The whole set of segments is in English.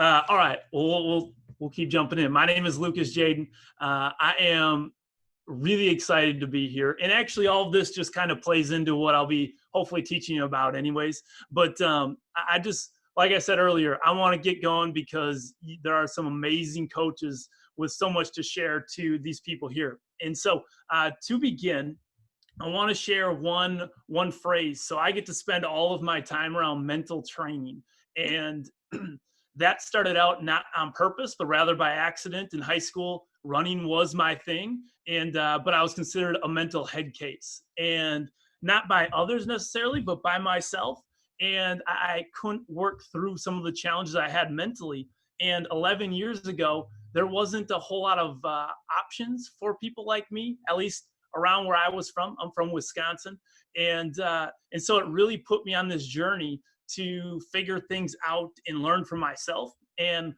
All right. We'll keep jumping in. My name is Lucas Jaden. I am really excited to be here. And actually, all of this just kind of plays into what I'll be hopefully teaching you about, anyways. But I just, like I said earlier, I want to get going because there are some amazing coaches with so much to share to these people here. And so to begin, I want to share one phrase. So I get to spend all of my time around mental training, and that started out not on purpose, but rather by accident. In high school, running was my thing, and but I was considered a mental head case, and not by others necessarily, but by myself. And I couldn't work through some of the challenges I had mentally. And 11 years ago, there wasn't a whole lot of options for people like me, at least around where I was from. I'm from Wisconsin, and so it really put me on this journey to figure things out and learn from myself. And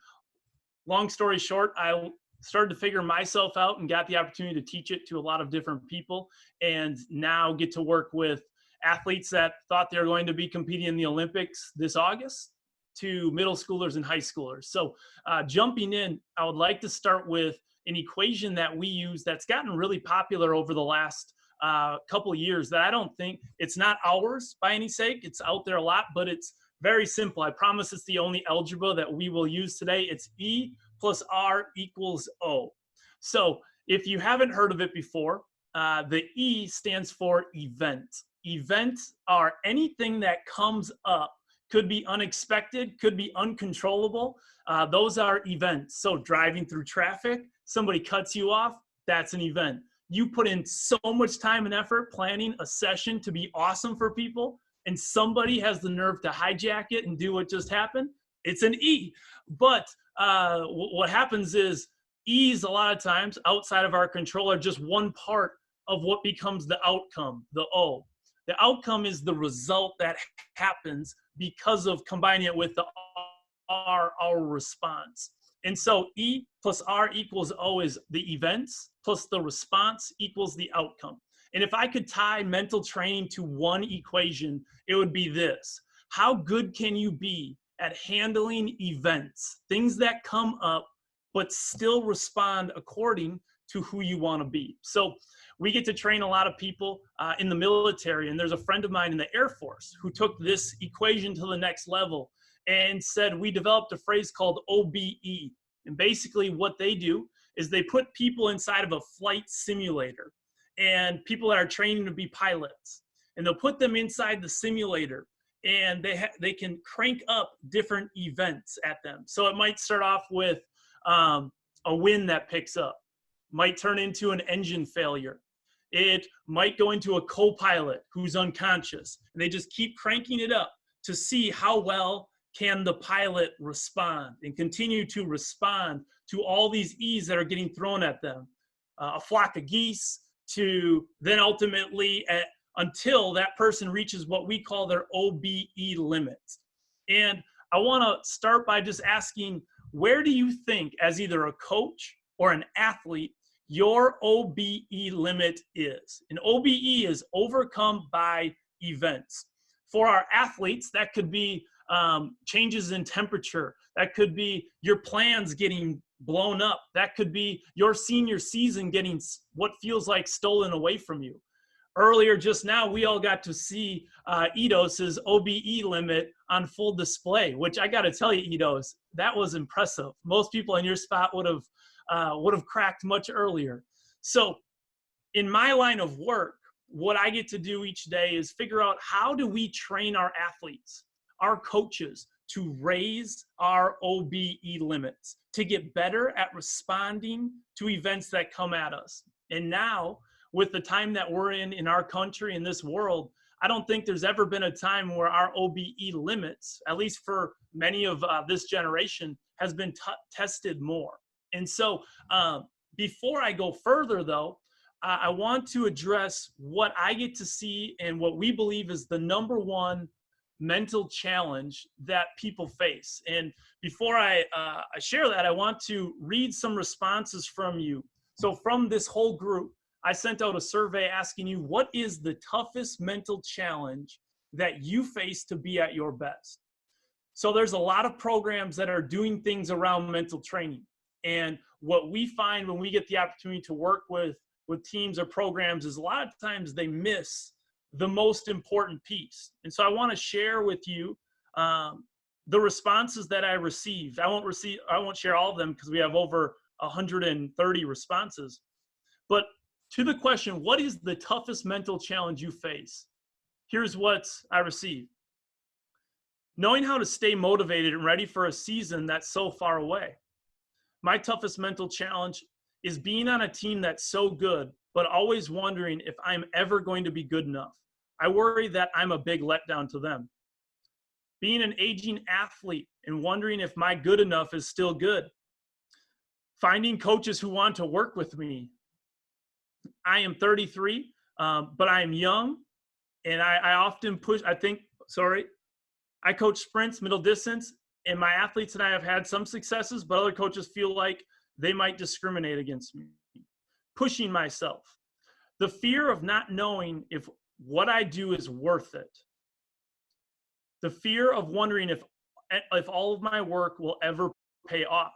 long story short, I started to figure myself out and got the opportunity to teach it to a lot of different people, and now get to work with athletes that thought they were going to be competing in the Olympics this August to middle schoolers and high schoolers. So jumping in, I would like to start with an equation that we use that's gotten really popular over the last couple of years, that I don't think, it's not ours by any sake. It's out there a lot, but it's very simple. I promise it's the only algebra that we will use today. It's E plus R equals O. So if you haven't heard of it before, the E stands for event. Events are anything that comes up. Could be unexpected, could be uncontrollable. Those are events. So driving through traffic, somebody cuts you off, that's an event. You put in so much time and effort planning a session to be awesome for people, and somebody has the nerve to hijack it and do what just happened, it's an E. But what happens is E's a lot of times outside of our control are just one part of what becomes the outcome, the O. The outcome is the result that happens because of combining it with the R, our response. And so E plus R equals O is the events plus the response equals the outcome. And if I could tie mental training to one equation, it would be this: how good can you be at handling events, things that come up, but still respond according to who you want to be? So we get to train a lot of people in the military, and there's a friend of mine in the Air Force who took this equation to the next level and said, we developed a phrase called OBE. And basically what they do is they put people inside of a flight simulator, and people that are training to be pilots, and they'll put them inside the simulator, and they can crank up different events at them. So it might start off with a wind that picks up, might turn into an engine failure. It might go into a co-pilot who's unconscious, and they just keep cranking it up to see how well can the pilot respond and continue to respond to all these E's that are getting thrown at them. A flock of geese, to then ultimately until that person reaches what we call their OBE limits. And I want to start by just asking, where do you think, as either a coach or an athlete, your OBE limit is? An OBE is overcome by events. For our athletes, that could be changes in temperature. That could be your plans getting blown up. That could be your senior season getting what feels like stolen away from you. Earlier just now, we all got to see Idos's OBE limit on full display, which I got to tell you, Idos, that was impressive. Most people in your spot would have cracked much earlier. So in my line of work, what I get to do each day is figure out, how do we train our athletes, our coaches, to raise our OBE limits, to get better at responding to events that come at us. And now, with the time that we're in our country, in this world, I don't think there's ever been a time where our OBE limits, at least for many of this generation, has been tested more. And so before I go further, though, I want to address what I get to see and what we believe is the number one mental challenge that people face. And before I share that, I want to read some responses from you. So from this whole group, I sent out a survey asking you, what is the toughest mental challenge that you face to be at your best? So there's a lot of programs that are doing things around mental training. And what we find when we get the opportunity to work with teams or programs is a lot of times they miss the most important piece. And so I want to share with you the responses that I received. I won't share all of them because we have over 130 responses. But to the question, what is the toughest mental challenge you face? Here's what I received. Knowing how to stay motivated and ready for a season that's so far away. My toughest mental challenge is being on a team that's so good, but always wondering if I'm ever going to be good enough. I worry that I'm a big letdown to them. Being an aging athlete and wondering if my good enough is still good. Finding coaches who want to work with me. I am 33, but I am young, and I often push, I coach sprints, middle distance, and my athletes and I have had some successes, but other coaches feel like they might discriminate against me. Pushing myself. The fear of not knowing if what I do is worth it. The fear of wondering if all of my work will ever pay off.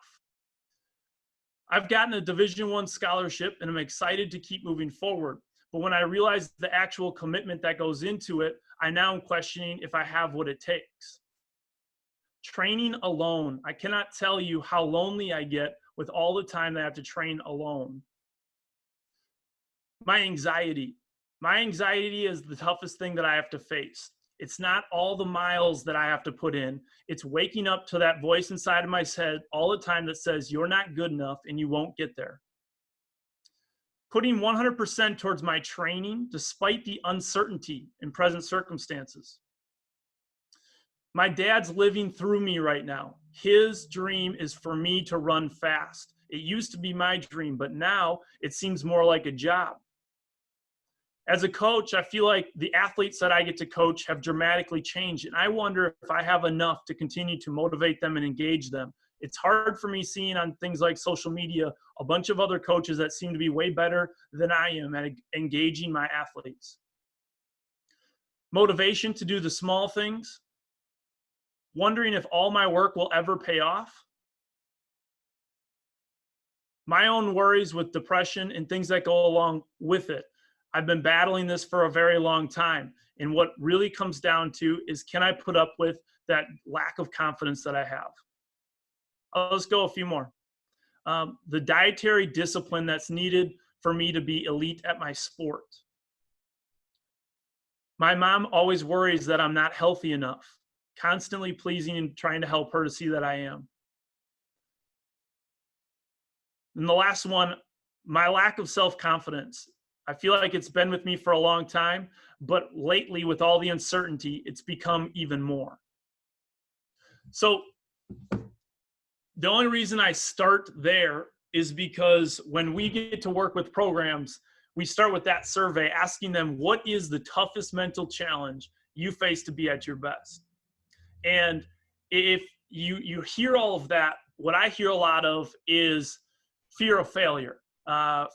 I've gotten a Division I scholarship, and I'm excited to keep moving forward. But when I realize the actual commitment that goes into it, I now am questioning if I have what it takes. Training alone. I cannot tell you how lonely I get with all the time that I have to train alone. My anxiety. My anxiety is the toughest thing that I have to face. It's not all the miles that I have to put in. It's waking up to that voice inside of my head all the time that says, you're not good enough and you won't get there. Putting 100% towards my training despite the uncertainty in present circumstances. My dad's living through me right now. His dream is for me to run fast. It used to be my dream, but now it seems more like a job. As a coach, I feel like the athletes that I get to coach have dramatically changed, and I wonder if I have enough to continue to motivate them and engage them. It's hard for me seeing on things like social media a bunch of other coaches that seem to be way better than I am at engaging my athletes. Motivation to do the small things. Wondering if all my work will ever pay off. My own worries with depression and things that go along with it. I've been battling this for a very long time. And what really comes down to is, can I put up with that lack of confidence that I have? Let's go a few more. The dietary discipline that's needed for me to be elite at my sport. My mom always worries that I'm not healthy enough, constantly pleasing and trying to help her to see that I am. And the last one, my lack of self-confidence. I feel like it's been with me for a long time, but lately with all the uncertainty, it's become even more. So the only reason I start there is because when we get to work with programs, we start with that survey asking them, what is the toughest mental challenge you face to be at your best? And if you hear all of that, what I hear a lot of is fear of failure.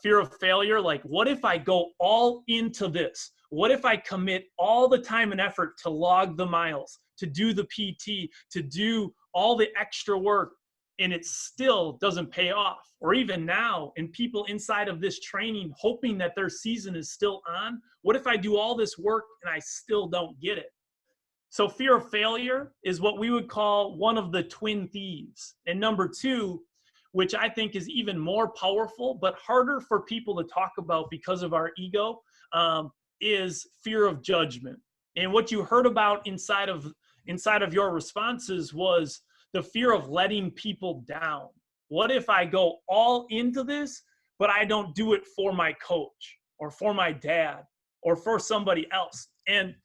Fear of failure, like, what if I go all into this? What if I commit all the time and effort to log the miles, to do the PT, to do all the extra work, and it still doesn't pay off? Or even now, and people inside of this training hoping that their season is still on, what if I do all this work and I still don't get it? So fear of failure is what we would call one of the twin thieves. And number two, which I think is even more powerful, but harder for people to talk about because of our ego, is fear of judgment. And what you heard about inside of your responses was the fear of letting people down. What if I go all into this, but I don't do it for my coach or for my dad or for somebody else? And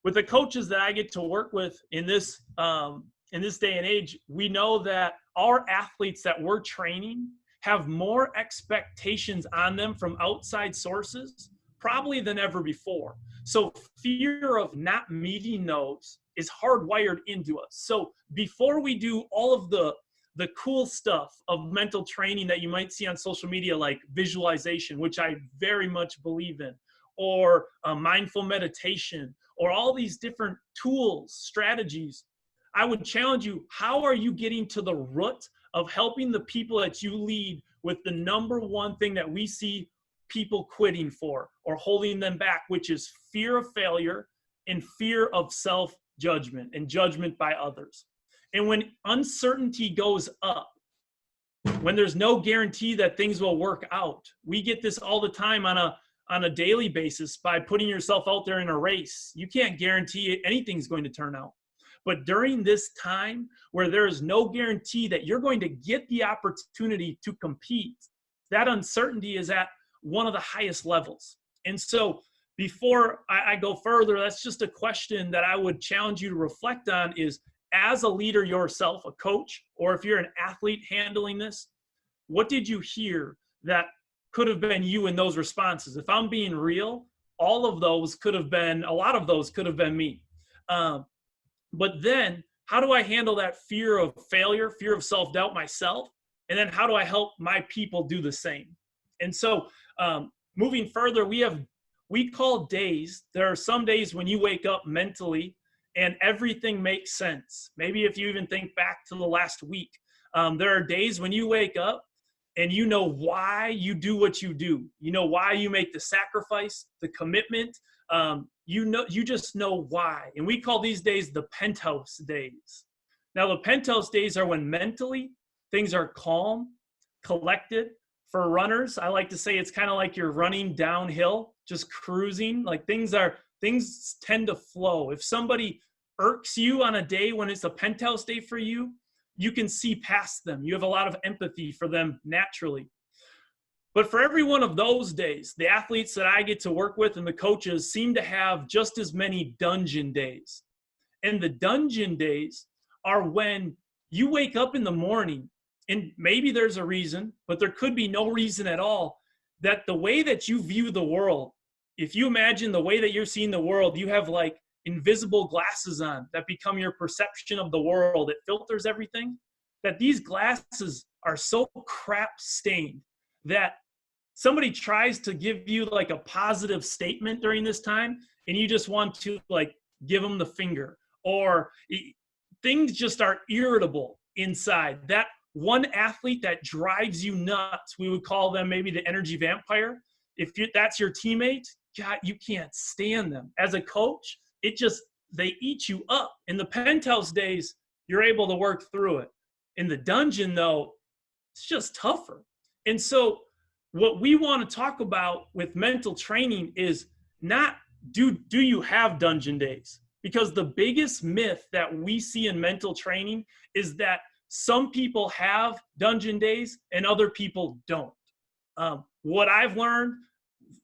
with the coaches that I get to work with in this day and age, we know that our athletes that we're training have more expectations on them from outside sources probably than ever before. So fear of not meeting those is hardwired into us. So before we do all of the cool stuff of mental training that you might see on social media, like visualization, which I very much believe in, or mindful meditation, or all these different tools, strategies, I would challenge you, how are you getting to the root of helping the people that you lead with the number one thing that we see people quitting for or holding them back, which is fear of failure and fear of self-judgment and judgment by others. And when uncertainty goes up, when there's no guarantee that things will work out, we get this all the time on a daily basis by putting yourself out there in a race. You can't guarantee anything's going to turn out. But during this time where there is no guarantee that you're going to get the opportunity to compete, that uncertainty is at one of the highest levels. And so before I go further, that's just a question that I would challenge you to reflect on is, as a leader yourself, a coach, or if you're an athlete handling this, what did you hear that could have been you in those responses? If I'm being real, a lot of those could have been me. But then how do I handle that fear of failure, fear of self-doubt myself? And then how do I help my people do the same? And so moving further, we call days. There are some days when you wake up mentally and everything makes sense. Maybe if you even think back to the last week, there are days when you wake up and you know why you do what you do. You know why you make the sacrifice, the commitment. You just know why. And we call these days the penthouse days. Now, the penthouse days are when mentally things are calm, collected. For runners, I like to say it's kind of like you're running downhill, just cruising. Like things tend to flow. If somebody irks you on a day when it's a penthouse day for you, you can see past them. You have a lot of empathy for them naturally. But for every one of those days, the athletes that I get to work with and the coaches seem to have just as many dungeon days. And the dungeon days are when you wake up in the morning, and maybe there's a reason, but there could be no reason at all, that the way that you view the world, if you imagine the way that you're seeing the world, you have like invisible glasses on that become your perception of the world. It filters everything. That these glasses are so crap stained that somebody tries to give you like a positive statement during this time and you just want to like give them the finger, or things just are irritable inside. That one athlete that drives you nuts, we would call them maybe the energy vampire. If that's your teammate, God, you can't stand them. As a coach, they eat you up. In the penthouse days, you're able to work through it. In the dungeon, though, it's just tougher. And so what we want to talk about with mental training is not do you have dungeon days? Because the biggest myth that we see in mental training is that some people have dungeon days and other people don't. What I've learned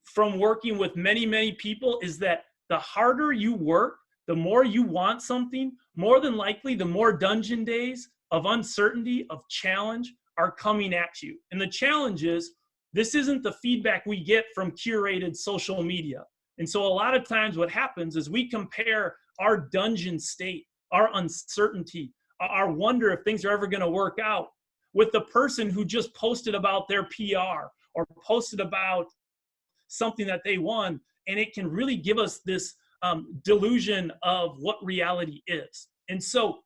from working with many, many people is that the harder you work, the more you want something, more than likely, the more dungeon days of uncertainty, of challenge are coming at you. And the challenge is, this isn't the feedback we get from curated social media. And so a lot of times what happens is we compare our dungeon state, our uncertainty, our wonder if things are ever going to work out, with the person who just posted about their PR or posted about something that they won. And it can really give us this delusion of what reality is. And so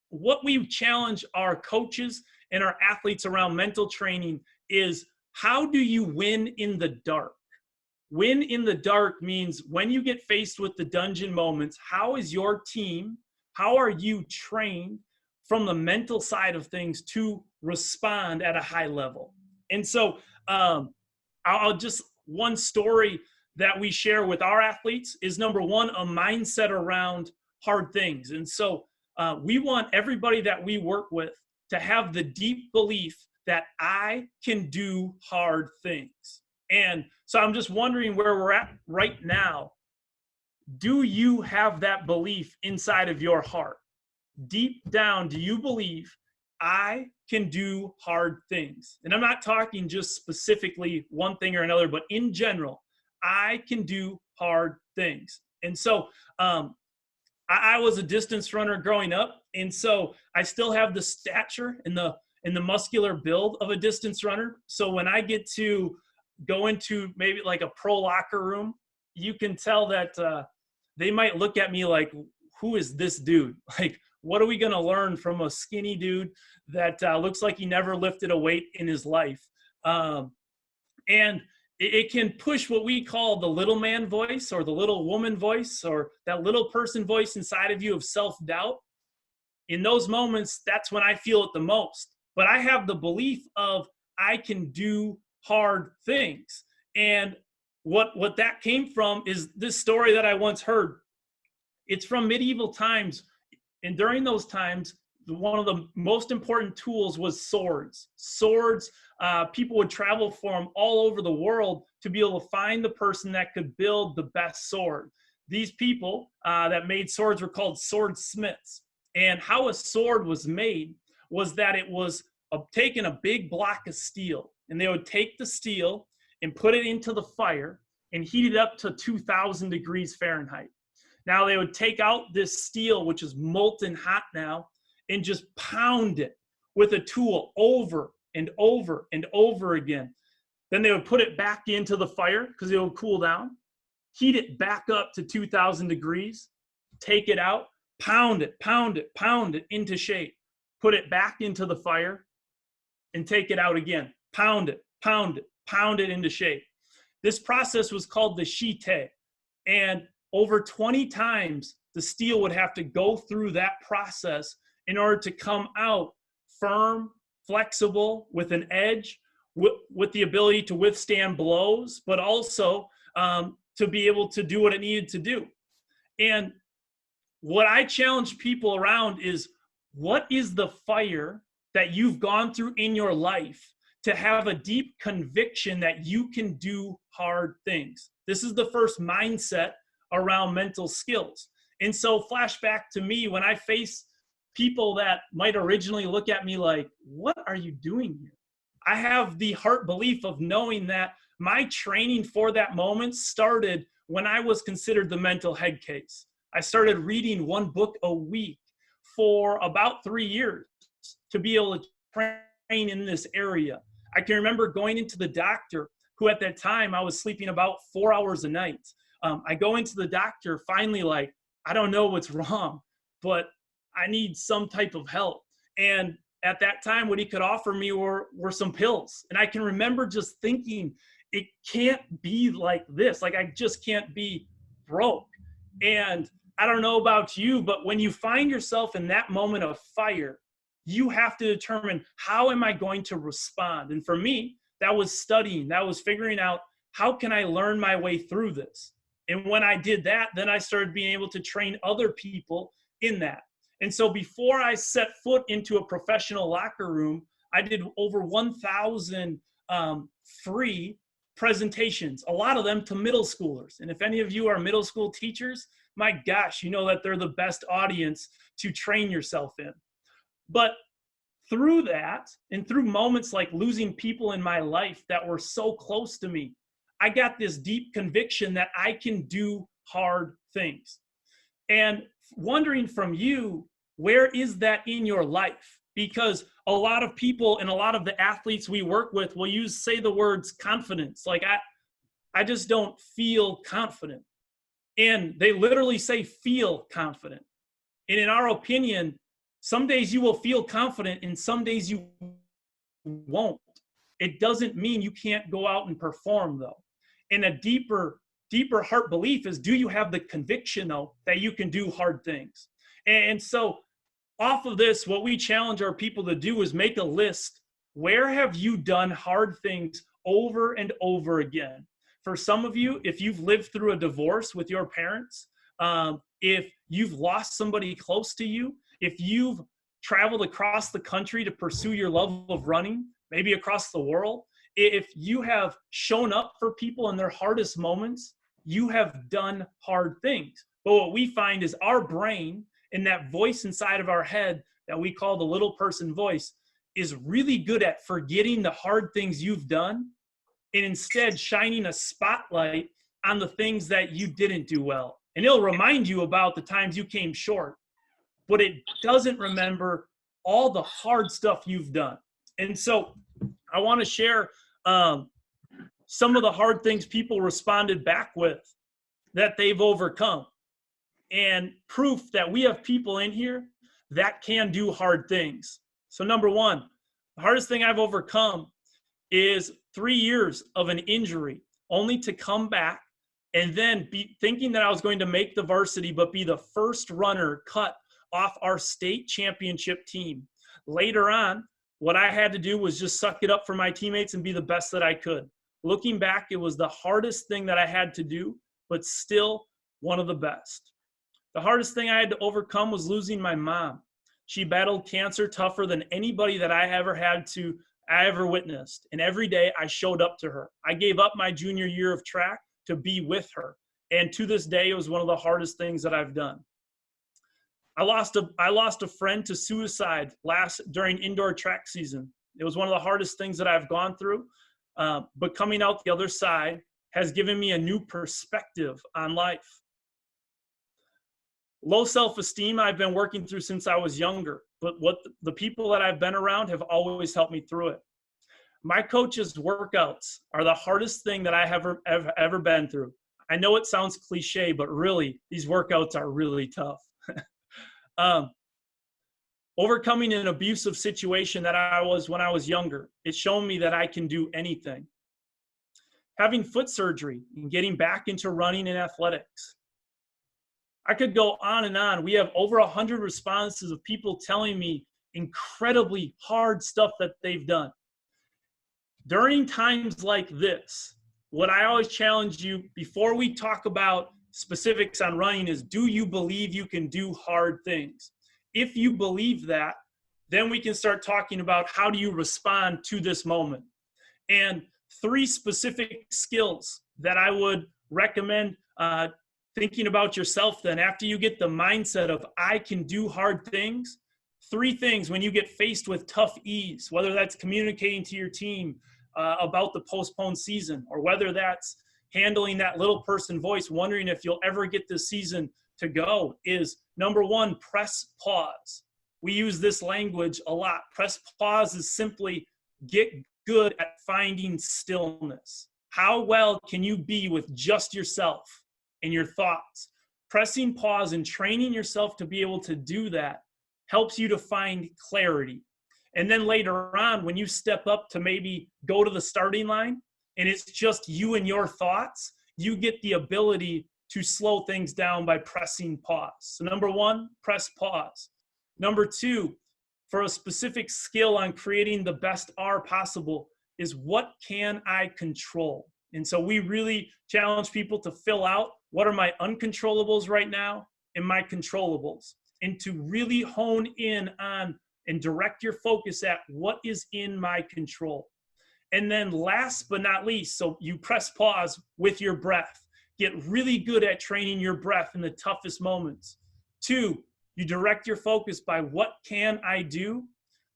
what we challenge our coaches and our athletes around mental training is, how do you win in the dark? Win in the dark means when you get faced with the dungeon moments, how is your team, how are you trained from the mental side of things to respond at a high level? And so one story that we share with our athletes is, number one, a mindset around hard things. And so we want everybody that we work with to have the deep belief that I can do hard things. And so I'm just wondering where we're at right now. Do you have that belief inside of your heart? Deep down, do you believe I can do hard things? And I'm not talking just specifically one thing or another, but in general, I can do hard things. And so I was a distance runner growing up, and so I still have the stature and the muscular build of a distance runner. So when I get to go into maybe like a pro locker room, you can tell that they might look at me like, who is this dude? Like, What are we going to learn from a skinny dude that looks like he never lifted a weight in his life? And it can push what we call the little man voice or the little woman voice or that little person voice inside of you of self-doubt. In those moments, that's when I feel it the most. But I have the belief of I can do hard things. And what that came from is this story that I once heard. It's from medieval times. And during those times, one of the most important tools was swords. Swords, people would travel for them all over the world to be able to find the person that could build the best sword. These people that made swords were called swordsmiths. And how a sword was made was that it was taking a big block of steel, and they would take the steel and put it into the fire and heat it up to 2,000 degrees Fahrenheit. Now they would take out this steel, which is molten hot now, and just pound it with a tool over and over and over again. Then they would put it back into the fire because it would cool down, heat it back up to 2,000 degrees, take it out, pound it, pound it, pound it into shape, put it back into the fire, and take it out again. Pound it, pound it, pound it into shape. This process was called the shite. And over 20 times, the steel would have to go through that process in order to come out firm, flexible, with an edge, with the ability to withstand blows, but also to be able to do what it needed to do. And what I challenge people around is, what is the fire that you've gone through in your life to have a deep conviction that you can do hard things? This is the first mindset around mental skills. And so flashback to me when I face people that might originally look at me like, what are you doing here? I have the heart belief of knowing that my training for that moment started when I was considered the mental head case. I started reading one book a week for about 3 years to be able to train in this area. I can remember going into the doctor, who at that time I was sleeping about 4 hours a night. I go into the doctor finally like, I don't know what's wrong, but I need some type of help. And at that time, what he could offer me were some pills. And I can remember just thinking, it can't be like this. Like, I just can't be broke. And I don't know about you, but when you find yourself in that moment of fire, you have to determine, how am I going to respond? And for me, that was studying. That was figuring out, how can I learn my way through this? And when I did that, then I started being able to train other people in that. And so before I set foot into a professional locker room, I did over 1,000 free presentations, a lot of them to middle schoolers. And if any of you are middle school teachers, my gosh, you know that they're the best audience to train yourself in. But through that, and through moments like losing people in my life that were so close to me, I got this deep conviction that I can do hard things. And wondering from you, where is that in your life? Because a lot of people and a lot of the athletes we work with will say the words confidence. Like, I just don't feel confident. And they literally say feel confident. And in our opinion, some days you will feel confident and some days you won't. It doesn't mean you can't go out and perform, though. And a deeper heart belief is, do you have the conviction, though, that you can do hard things? And so off of this, what we challenge our people to do is make a list. Where have you done hard things over and over again? For some of you, if you've lived through a divorce with your parents, if you've lost somebody close to you, if you've traveled across the country to pursue your love of running, maybe across the world, if you have shown up for people in their hardest moments, you have done hard things. But what we find is our brain and that voice inside of our head that we call the little person voice is really good at forgetting the hard things you've done and instead shining a spotlight on the things that you didn't do well. And it'll remind you about the times you came short, but it doesn't remember all the hard stuff you've done. And so I want to share some of the hard things people responded back with that they've overcome, and proof that we have people in here that can do hard things. So number one, the hardest thing I've overcome is 3 years of an injury, only to come back and then be thinking that I was going to make the varsity, but be the first runner cut off our state championship team. Later on, what I had to do was just suck it up for my teammates and be the best that I could. Looking back, it was the hardest thing that I had to do, but still one of the best. The hardest thing I had to overcome was losing my mom. She battled cancer tougher than anybody that I ever witnessed. And every day I showed up to her. I gave up my junior year of track to be with her. And to this day, it was one of the hardest things that I've done. I lost a friend to suicide during indoor track season. It was one of the hardest things that I've gone through. But coming out the other side has given me a new perspective on life. Low self-esteem I've been working through since I was younger, but the people that I've been around have always helped me through it. My coach's workouts are the hardest thing that I have ever been through. I know it sounds cliche, but really, these workouts are really tough. Overcoming an abusive situation that I was when I was younger, it's shown me that I can do anything. Having foot surgery and getting back into running and athletics. I could go on and on. We have over 100 responses of people telling me incredibly hard stuff that they've done. During times like this, what I always challenge you before we talk about specifics on running is, do you believe you can do hard things? If you believe that, then we can start talking about how do you respond to this moment. And 3 specific skills that I would recommend thinking about yourself then, after you get the mindset of I can do hard things. 3 things when you get faced with tough E's, whether that's communicating to your team about the postponed season, or whether that's handling that little person voice, wondering if you'll ever get this season to go, is number 1, press pause. We use this language a lot. Press pause is simply get good at finding stillness. How well can you be with just yourself and your thoughts? Pressing pause and training yourself to be able to do that helps you to find clarity. And then later on, when you step up to maybe go to the starting line and it's just you and your thoughts, you get the ability to slow things down by pressing pause. So number 1, press pause. Number 2, for a specific skill on creating the best R possible, is what can I control? And so we really challenge people to fill out what are my uncontrollables right now and my controllables, and to really hone in on and direct your focus at what is in my control. And then last but not least, so you press pause with your breath. Get really good at training your breath in the toughest moments. 2, you direct your focus by what can I do?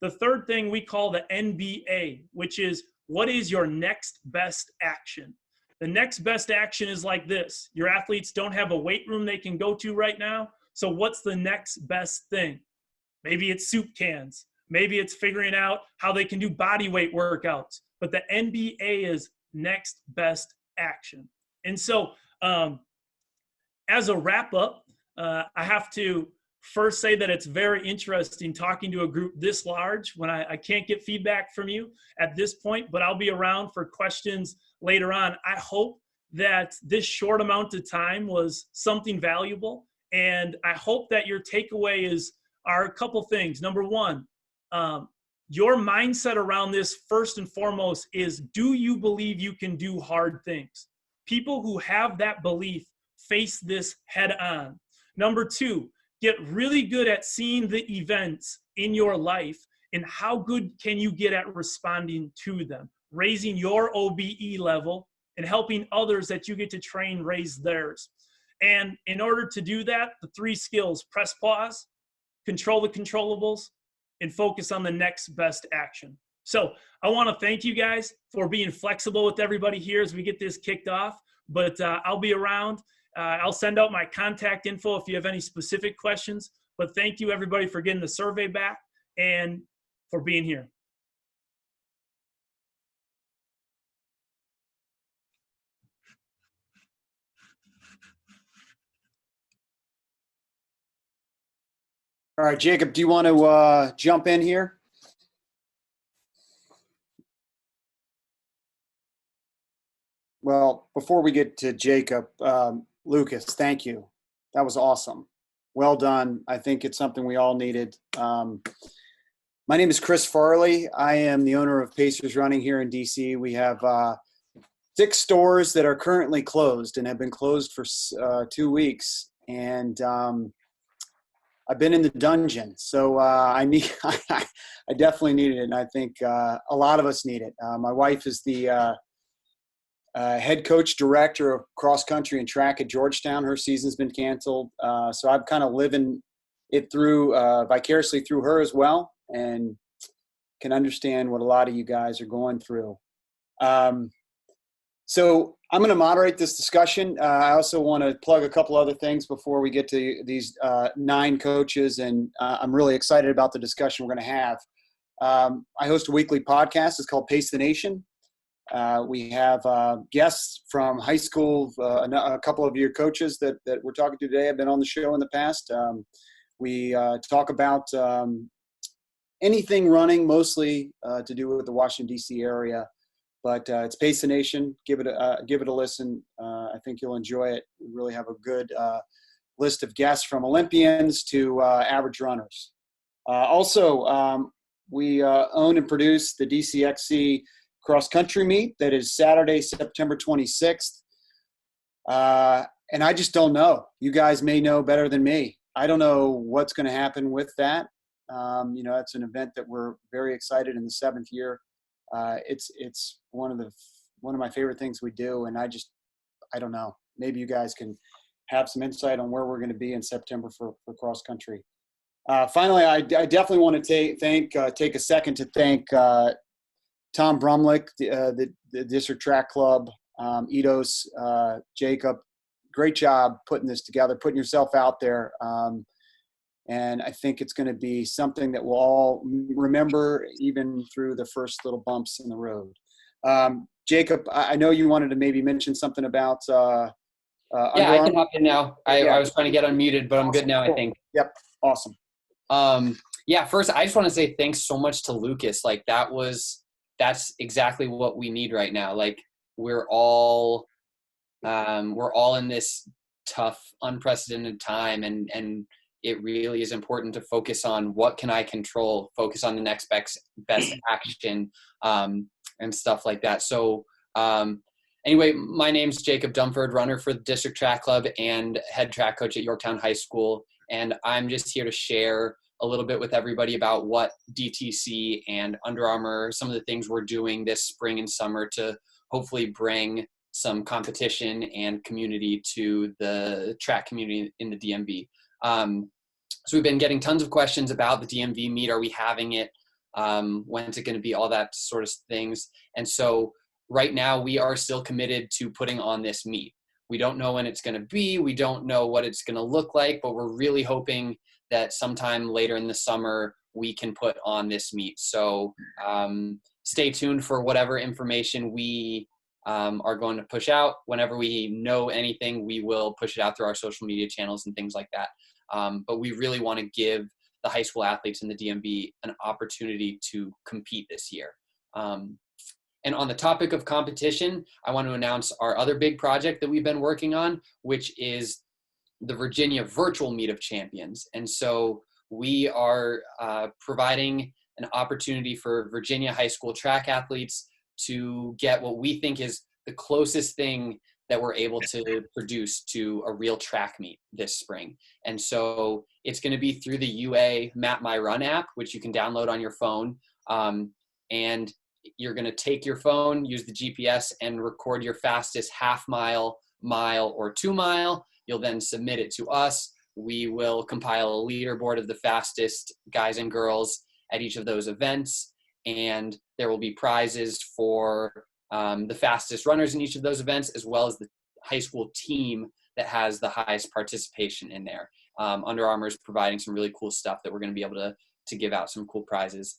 The third thing we call the NBA, which is what is your next best action? The next best action is like this. Your athletes don't have a weight room they can go to right now. So what's the next best thing? Maybe it's soup cans. Maybe it's figuring out how they can do body weight workouts. But the NBA is next best action. And so as a wrap up, I have to first say that it's very interesting talking to a group this large when I can't get feedback from you at this point, but I'll be around for questions later on. I hope that this short amount of time was something valuable, and I hope that your takeaway are a couple things. Number 1, your mindset around this first and foremost is, do you believe you can do hard things? People who have that belief face this head on. Number 2, get really good at seeing the events in your life and how good can you get at responding to them, raising your OBE level and helping others that you get to train raise theirs. And in order to do that, the 3 skills: press pause, control the controllables, and focus on the next best action. So I want to thank you guys for being flexible with everybody here as we get this kicked off, but I'll be around. I'll send out my contact info if you have any specific questions, but thank you everybody for getting the survey back and for being here. All right, Jacob, do you want to jump in here? Well, before we get to Jacob, Lucas, thank you. That was awesome. Well done. I think it's something we all needed. My name is Chris Farley. I am the owner of Pacers Running here in DC. We have 6 stores that are currently closed and have been closed for 2 weeks. And I've been in the dungeon, so I definitely needed it, and I think a lot of us need it. My wife is the head coach director of cross country and track at Georgetown. Her season's been canceled, so I'm kind of living it through vicariously through her as well, and can understand what a lot of you guys are going through. So I'm going to moderate this discussion. I also want to plug a couple other things before we get to these 9 coaches, and I'm really excited about the discussion we're going to have. I host a weekly podcast. It's called Pace the Nation. We have guests from high school. A couple of your coaches that we're talking to today have been on the show in the past. We talk about anything running, mostly to do with the Washington, D.C. area. But it's Pace the Nation. Give it a listen. I think you'll enjoy it. We really have a good list of guests from Olympians to average runners. Also, we own and produce the DCXC cross country meet that is Saturday, September 26th. And I just don't know. You guys may know better than me. I don't know what's going to happen with that. It's an event that we're very excited in the 7th year. It's one of my favorite things we do, and I don't know. Maybe you guys can have some insight on where we're going to be in September for cross country. Finally, I definitely want to take a second to thank Tom Brumlick, the District Track Club, Eidos, Jacob. Great job putting this together, putting yourself out there. And I think it's going to be something that we'll all remember even through the first little bumps in the road. Jacob, I know you wanted to maybe mention something about yeah, I can hop in now. I was trying to get unmuted, but I'm good now, I think. Yep, awesome. First, I just want to say thanks so much to Lucas. Like, that's exactly what we need right now. Like, we're all in this tough, unprecedented time, and it really is important to focus on what can I control, focus on the next best action, and stuff like that. So anyway, my name's Jacob Dumford, runner for the District Track Club and head track coach at Yorktown High School. And I'm just here to share a little bit with everybody about what DTC and Under Armour, some of the things we're doing this spring and summer to hopefully bring some competition and community to the track community in the DMV. So we've been getting tons of questions about the DMV meet. Are we having it? When's it going to be? All that sort of things. And so right now we are still committed to putting on this meet. We don't know when it's going to be. We don't know what it's going to look like, but we're really hoping that sometime later in the summer we can put on this meet. So stay tuned for whatever information we are going to push out. Whenever we know anything, we will push it out through our social media channels and things like that. But we really want to give the high school athletes in the DMV an opportunity to compete this year. And on the topic of competition, I want to announce our other big project that we've been working on, which is the Virginia Virtual Meet of Champions. And so we are providing an opportunity for Virginia high school track athletes to get what we think is the closest thing that we're able to produce to a real track meet this spring. And so it's going to be through the UA Map My Run app, which you can download on your phone. And you're going to take your phone, use the GPS, and record your fastest half mile, mile, or 2 mile. You'll then submit it to us. We will compile a leaderboard of the fastest guys and girls at each of those events. And there will be prizes for the fastest runners in each of those events, as well as the high school team that has the highest participation in there. Under Armour is providing some really cool stuff that we're going to be able to give out some cool prizes.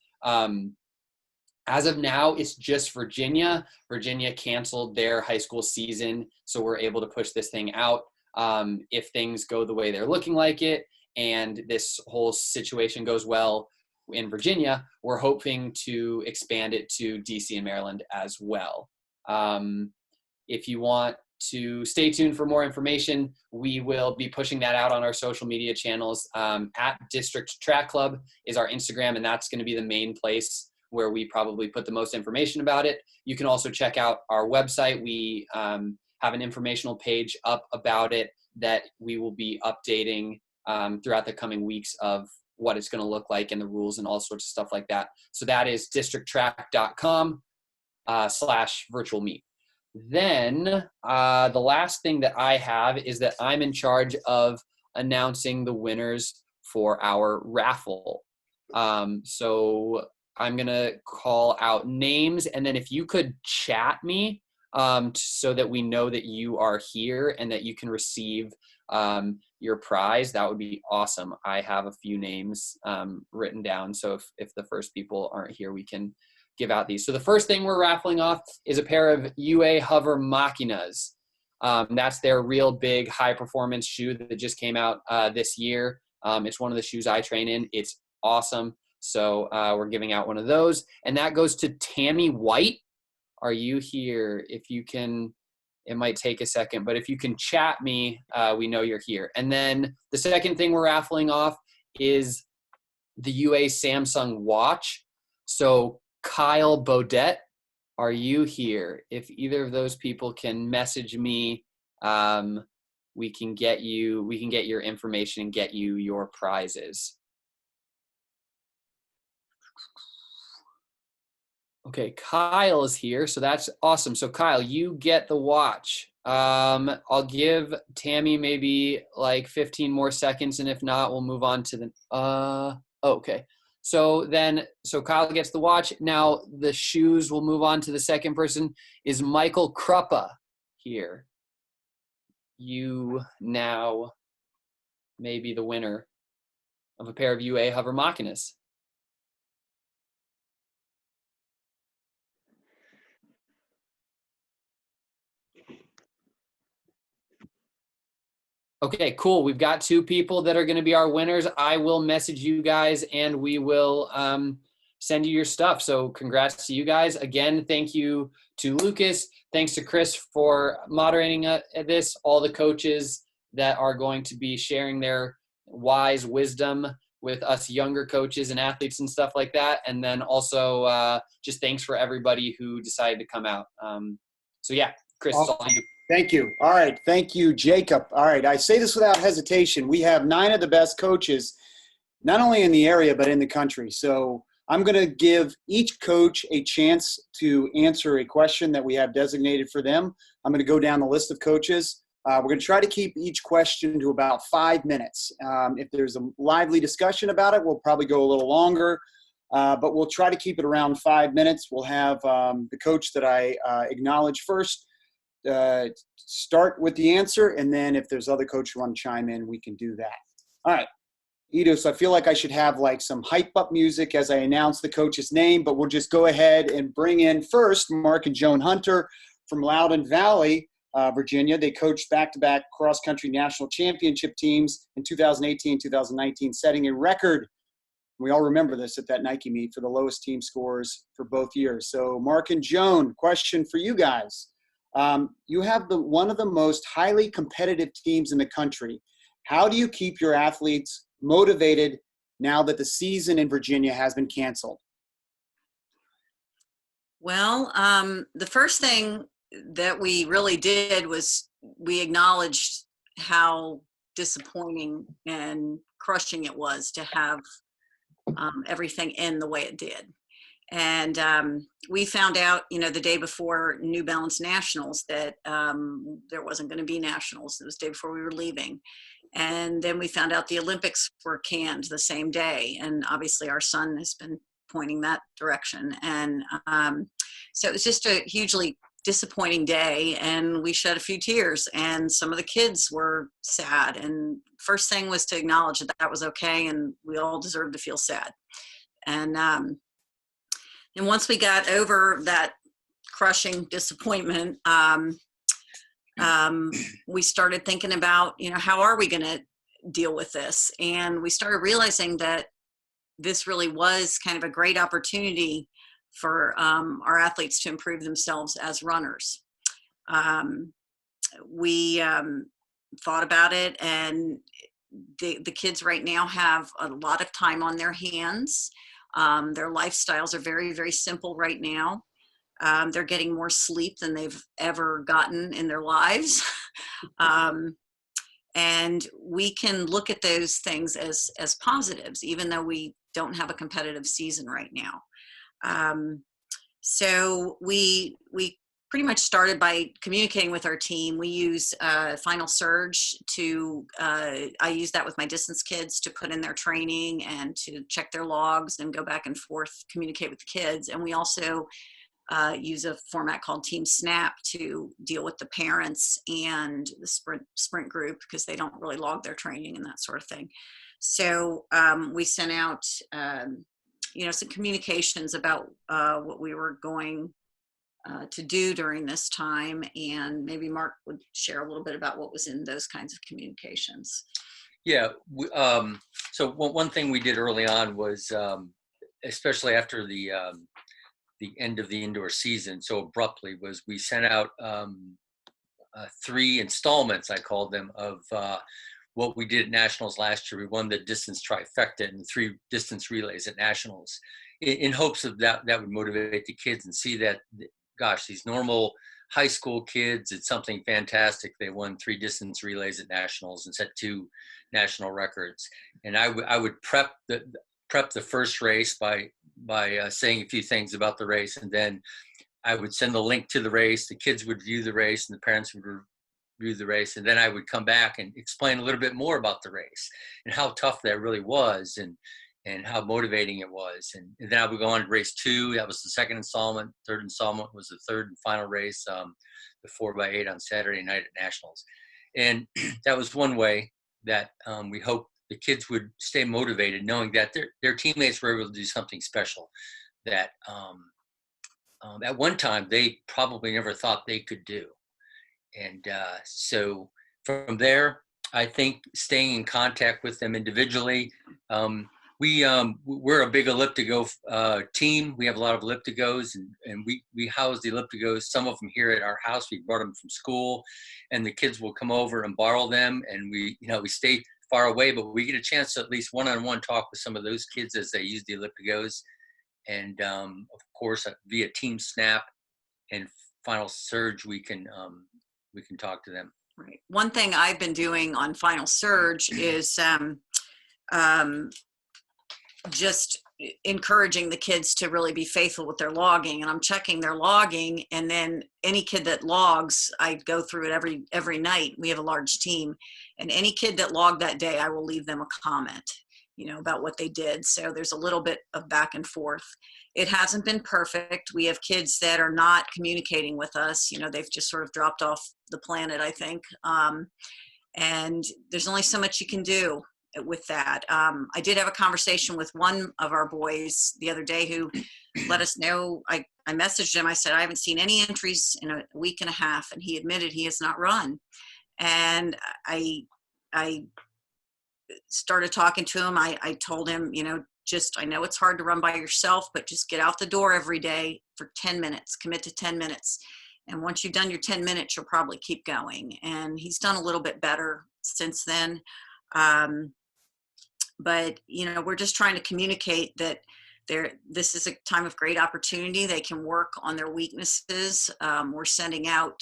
As of now, it's just Virginia. Virginia canceled their high school season, so we're able to push this thing out. If things go the way they're looking like it, and this whole situation goes well in Virginia, we're hoping to expand it to DC and Maryland as well. If you want to stay tuned for more information, we will be pushing that out on our social media channels. At District Track Club is our Instagram, and that's going to be the main place where we probably put the most information about it. You can also check out our website. We have an informational page up about it that we will be updating throughout the coming weeks of what it's going to look like and the rules and all sorts of stuff like that. So that is districttrack.com/virtual meet. Then the last thing that I have is that I'm in charge of announcing the winners for our raffle. So I'm going to call out names, and then if you could chat me so that we know that you are here and that you can receive your prize, that would be awesome. I have a few names written down, so if the first people aren't here, we can give out these. So the first thing we're raffling off is a pair of UA Hover Machinas. That's their real big high performance shoe that just came out this year. It's one of the shoes I train in. It's awesome. So we're giving out one of those, and that goes to Tammy White. Are you here? If you can, it might take a second, but if you can chat me, we know you're here. And then the second thing we're raffling off is the UA Samsung watch. So Kyle Bodette, are you here? If either of those people can message me, we can get your information and get you your prizes. Okay, Kyle is here, so that's awesome. So Kyle, you get the watch. I'll give Tammy maybe like 15 more seconds, and if not, we'll move on to the okay. So Kyle gets the watch. Now the shoes, we'll move on to the second person, is Michael Kruppa here. You now may be the winner of a pair of UA Hover Machinas. Okay, cool. We've got two people that are going to be our winners. I will message you guys and we will send you your stuff. So congrats to you guys. Again, thank you to Lucas. Thanks to Chris for moderating this, all the coaches that are going to be sharing their wise wisdom with us younger coaches and athletes and stuff like that. And then also just thanks for everybody who decided to come out. So yeah, Chris, it's all you. Thank you. All right. Thank you, Jacob. All right. I say this without hesitation. We have 9 of the best coaches, not only in the area, but in the country. So I'm going to give each coach a chance to answer a question that we have designated for them. I'm going to go down the list of coaches. We're going to try to keep each question to about 5 minutes. If there's a lively discussion about it, we'll probably go a little longer, but we'll try to keep it around 5 minutes. We'll have the coach that I acknowledge first start with the answer, and then if there's other coaches who want to chime in, we can do that. All right, Ido, so I feel like I should have like some hype up music as I announce the coach's name, but we'll just go ahead and bring in first Mark and Joan Hunter from Loudoun Valley, Virginia. They coached back-to-back cross-country national championship teams in 2018, 2019, setting a record. We all remember this at that Nike meet for the lowest team scores for both years. So Mark and Joan, question for you guys. You have one of the most highly competitive teams in the country. How do you keep your athletes motivated now that the season in Virginia has been canceled? Well, the first thing that we really did was we acknowledged how disappointing and crushing it was to have everything end the way it did. And we found out, the day before New Balance Nationals that there wasn't going to be Nationals. It was the day before we were leaving. And then we found out the Olympics were canned the same day. And obviously our son has been pointing that direction. And so it was just a hugely disappointing day. And we shed a few tears. And some of the kids were sad. And first thing was to acknowledge that that was okay. And we all deserve to feel sad. And once we got over that crushing disappointment, we started thinking about, how are we going to deal with this. And we started realizing that this really was kind of a great opportunity for our athletes to improve themselves as runners. We thought about it, and the kids right now have a lot of time on their hands. Their lifestyles are very, very simple right now. They're getting more sleep than they've ever gotten in their lives. And we can look at those things as positives, even though we don't have a competitive season right now. So we pretty much started by communicating with our team. We use Final Surge to, I use that with my distance kids to put in their training and to check their logs and go back and forth, communicate with the kids. And we also use a format called Team Snap to deal with the parents and the sprint group, because they don't really log their training and that sort of thing. So we sent out, some communications about what we were going to do during this time, and maybe Mark would share a little bit about what was in those kinds of communications. Yeah. So one thing we did early on was, especially after the end of the indoor season so abruptly, was we sent out 3 installments, I called them, of what we did at Nationals last year. We won the distance trifecta and 3 distance relays at Nationals, in hopes of that would motivate the kids and see that, gosh, these normal high school kids, it's something fantastic. They won 3 distance relays at Nationals and set 2 national records. And I would prep the first race by saying a few things about the race, and then I would send the link to the race. The kids would view the race, and the parents would review the race, and then I would come back and explain a little bit more about the race and how tough that really was, and how motivating it was. And then I would go on to race 2. That was the second installment. Third installment was the third and final race, the 4x8 on Saturday night at Nationals. And that was one way that we hope the kids would stay motivated, knowing that their teammates were able to do something special that at one time they probably never thought they could do. And so from there, I think staying in contact with them individually. We're a big elliptigo team. We have a lot of elliptigos, and we house the elliptigos, some of them here at our house. We brought them from school, and the kids will come over and borrow them, and we stay far away, but we get a chance to at least one-on-one talk with some of those kids as they use the elliptigos. And of course, via Team Snap and Final Surge, we can talk to them. Right. One thing I've been doing on Final Surge is just encouraging the kids to really be faithful with their logging, and I'm checking their logging, and then any kid that logs, I go through it every night. We have a large team, and any kid that logged that day, I will leave them a comment, about what they did. So there's a little bit of back and forth. It hasn't been perfect. We have kids that are not communicating with us. They've just sort of dropped off the planet, I think. And there's only so much you can do with that. I did have a conversation with one of our boys the other day who let us know. I messaged him. I said, I haven't seen any entries in a week and a half, and he admitted he has not run. And I started talking to him. I told him, I know it's hard to run by yourself, but just get out the door every day for 10 minutes, commit to 10 minutes. And once you've done your 10 minutes, you'll probably keep going. And he's done a little bit better since then. But, we're just trying to communicate that this is a time of great opportunity. They can work on their weaknesses. We're sending out,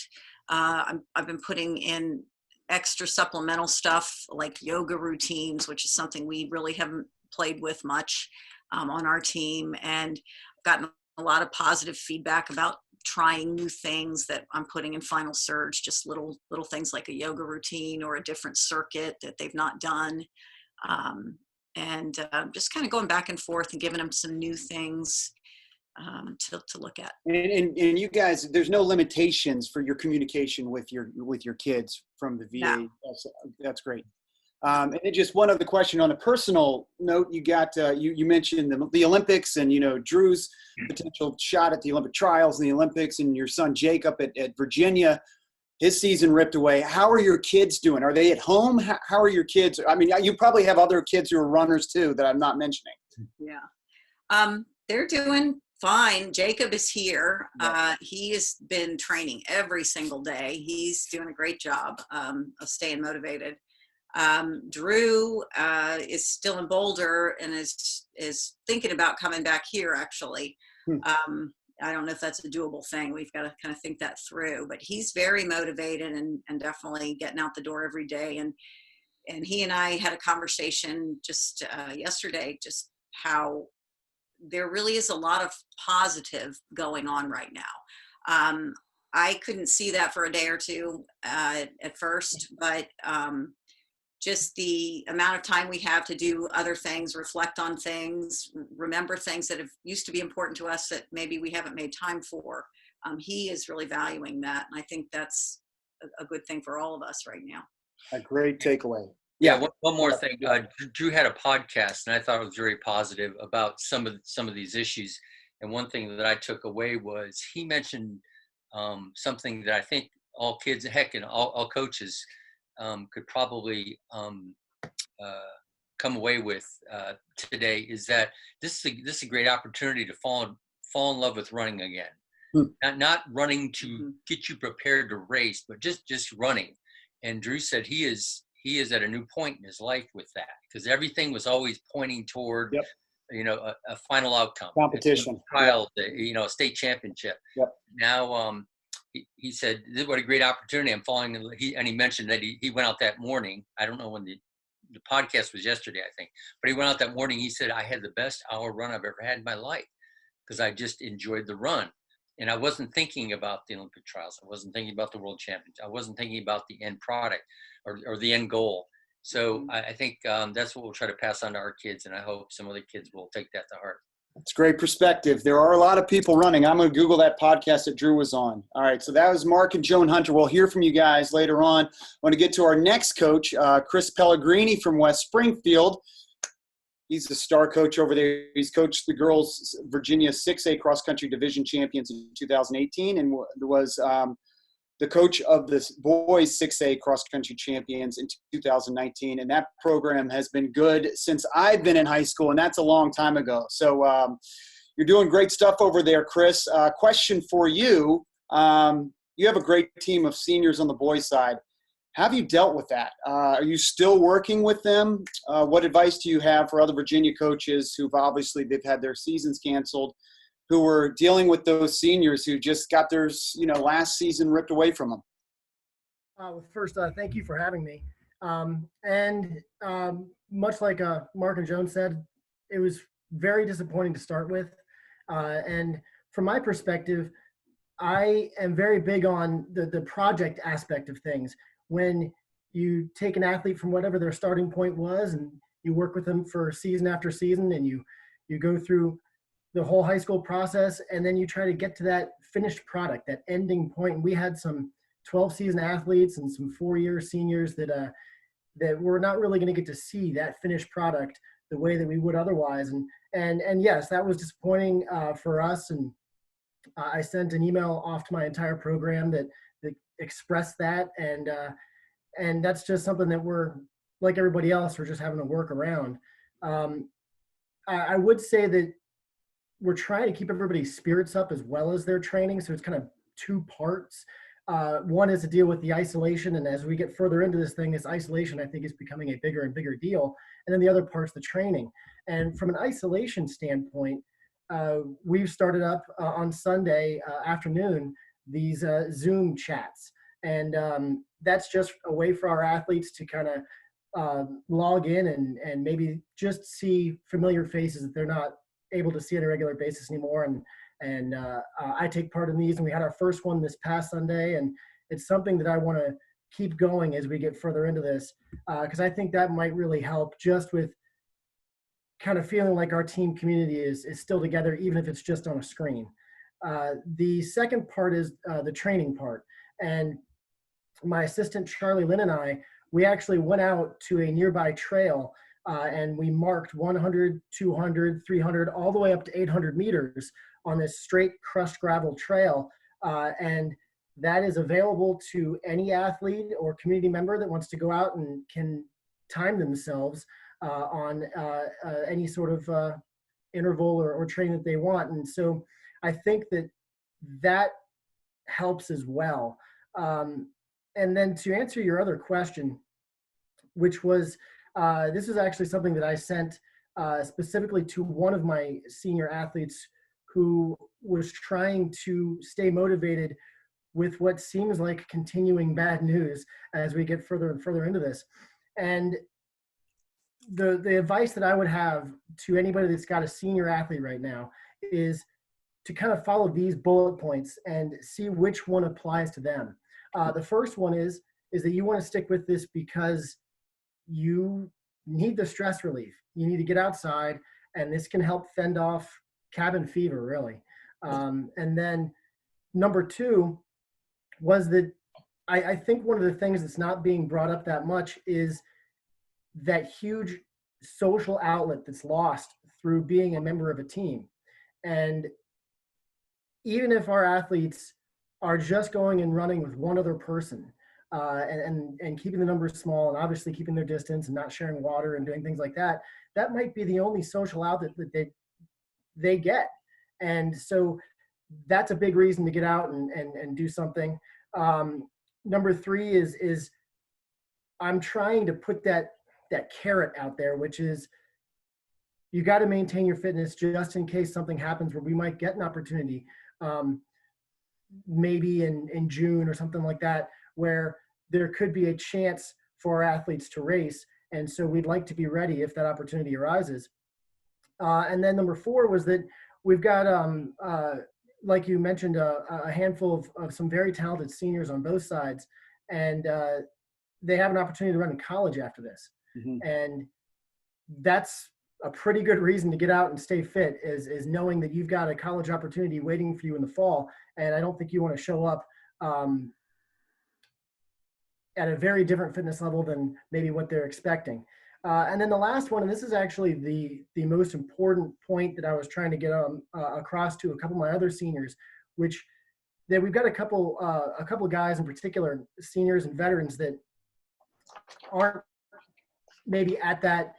I've been putting in extra supplemental stuff like yoga routines, which is something we really haven't played with much on our team. And I've gotten a lot of positive feedback about trying new things that I'm putting in Final Surge, just little things like a yoga routine or a different circuit that they've not done. And just kind of going back and forth and giving them some new things to look at. And you guys, there's no limitations for your communication with your kids from the VA. No. That's great. And then just one other question on a personal note. You got you mentioned the Olympics and Drew's potential shot at the Olympic trials and the Olympics, and your son Jacob at Virginia. his season ripped away. How are your kids doing? Are they at home? How are your kids? I mean, you probably have other kids who are runners too that I'm not mentioning. Yeah. They're doing fine. Jacob is here. Yeah. He has been training every single day. He's doing a great job of staying motivated. Drew is still in Boulder and is thinking about coming back here, actually. I don't know if that's a doable thing. We've got to kind of think that through, but he's very motivated and definitely getting out the door every day. And he and I had a conversation just yesterday, just how there really is a lot of positive going on right now. I couldn't see that for a day or two at first, but just the amount of time we have to do other things, reflect on things, remember things that have used to be important to us that maybe we haven't made time for. He is really valuing that. And I think that's a good thing for all of us right now. A great takeaway. Yeah. One more thing. Drew had a podcast, and I thought it was very positive about some of these issues. And one thing that I took away was he mentioned something that I think all kids, heck, and all coaches could probably come away with today, is that this is a great opportunity to fall in love with running again. Not running to get you prepared to race, but just running. And Drew said he is at a new point in his life with that, because everything was always pointing toward a final outcome, Competition, trial, a state championship. Now he said, what a great opportunity. I'm following. And he mentioned that he went out that morning. I don't know when the podcast was yesterday, I think, but he went out that morning. He said, I had the best hour run I've ever had in my life because I just enjoyed the run. And I wasn't thinking about the Olympic trials. I wasn't thinking about the world championship. I wasn't thinking about the end product or the end goal. So I think that's what we'll try to pass on to our kids. And I hope some other kids will take that to heart. It's great perspective. There are a lot of people running. I'm going to Google that podcast that Drew was on. All right, so that was Mark and Joan Hunter. We'll hear from you guys later on. I want to get to our next coach, Chris Pellegrini from West Springfield. He's the star coach over there. He's coached the girls' Virginia 6A cross-country division champions in 2018 and was the coach of the boys 6A cross-country champions in 2019. And that program has been good since I've been in high school, and that's a long time ago. So you're doing great stuff over there, Chris. Question for you. You have a great team of seniors on the boys' side. How have you dealt with that? Are you still working with them? What advice do you have for other Virginia coaches who've obviously they've had their seasons canceled, who were dealing with those seniors who just got their last season ripped away from them? First, thank you for having me. Much like Mark and Joan said, it was very disappointing to start with. And from my perspective, I am very big on the project aspect of things. When you take an athlete from whatever their starting point was and you work with them for season after season and you go through the whole high school process and then you try to get to that finished product, that ending point. And we had some 12-season athletes and some 4-year seniors that we're not really going to get to see that finished product the way that we would otherwise. And yes, that was disappointing for us. And I sent an email off to my entire program that expressed that, and that's just something that we're, like everybody else, we're just having to work around. I would say that we're trying to keep everybody's spirits up as well as their training, so it's kind of two parts. One is to deal with the isolation, and as we get further into this thing, this isolation I think is becoming a bigger and bigger deal, and then the other part's the training. And from an isolation standpoint, we've started up on Sunday afternoon these Zoom chats. And that's just a way for our athletes to kind of log in and maybe just see familiar faces that they're not able to see on a regular basis anymore. And I take part in these, and we had our first one this past Sunday, and it's something that I want to keep going as we get further into this, because I think that might really help just with kind of feeling like our team community is still together, even if it's just on a screen. The second part is the training part. And my assistant, Charlie Lynn, and we actually went out to a nearby trail and we marked 100, 200, 300, all the way up to 800 meters on this straight crushed gravel trail. And that is available to any athlete or community member that wants to go out and can time themselves on any sort of interval or training that they want. And so I think that helps as well. And then to answer your other question, which was, this is actually something that I sent specifically to one of my senior athletes who was trying to stay motivated with what seems like continuing bad news as we get further and further into this. And the advice that I would have to anybody that's got a senior athlete right now is to kind of follow these bullet points and see which one applies to them. The first one is that you want to stick with this because you need the stress relief. You need to get outside, and this can help fend off cabin fever, really. And then number two was that I think one of the things that's not being brought up that much is that huge social outlet that's lost through being a member of a team. And even if our athletes are just going and running with one other person, and keeping the numbers small and obviously keeping their distance and not sharing water and doing things like that, that might be the only social outlet that they get. And so that's a big reason to get out and do something. Number three is I'm trying to put that carrot out there, which is you got to maintain your fitness just in case something happens where we might get an opportunity, maybe in June or something like that, where there could be a chance for our athletes to race. And so we'd like to be ready if that opportunity arises. And then number four was that we've got, like you mentioned, a handful of some very talented seniors on both sides. And they have an opportunity to run in college after this. Mm-hmm. And that's a pretty good reason to get out and stay fit is knowing that you've got a college opportunity waiting for you in the fall. And I don't think you want to show up at a very different fitness level than maybe what they're expecting. And then the last one, and this is actually the most important point that I was trying to get across to a couple of my other seniors, which that we've got a couple of guys in particular, seniors and veterans, that aren't maybe at that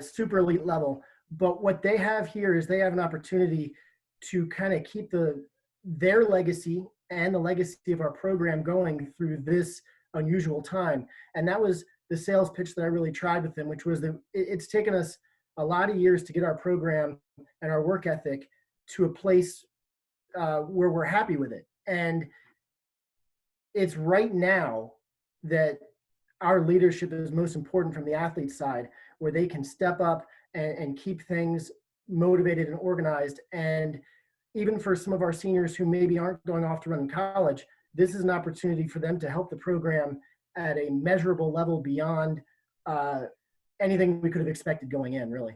super elite level. But what they have here is they have an opportunity to kind of keep their legacy and the legacy of our program going through this unusual time. And that was the sales pitch that I really tried with them, which was that it's taken us a lot of years to get our program and our work ethic to a place where we're happy with it. And it's right now that our leadership is most important from the athlete side, where they can step up and keep things motivated and organized. And even for some of our seniors who maybe aren't going off to run in college, this is an opportunity for them to help the program at a measurable level beyond anything we could have expected going in, really.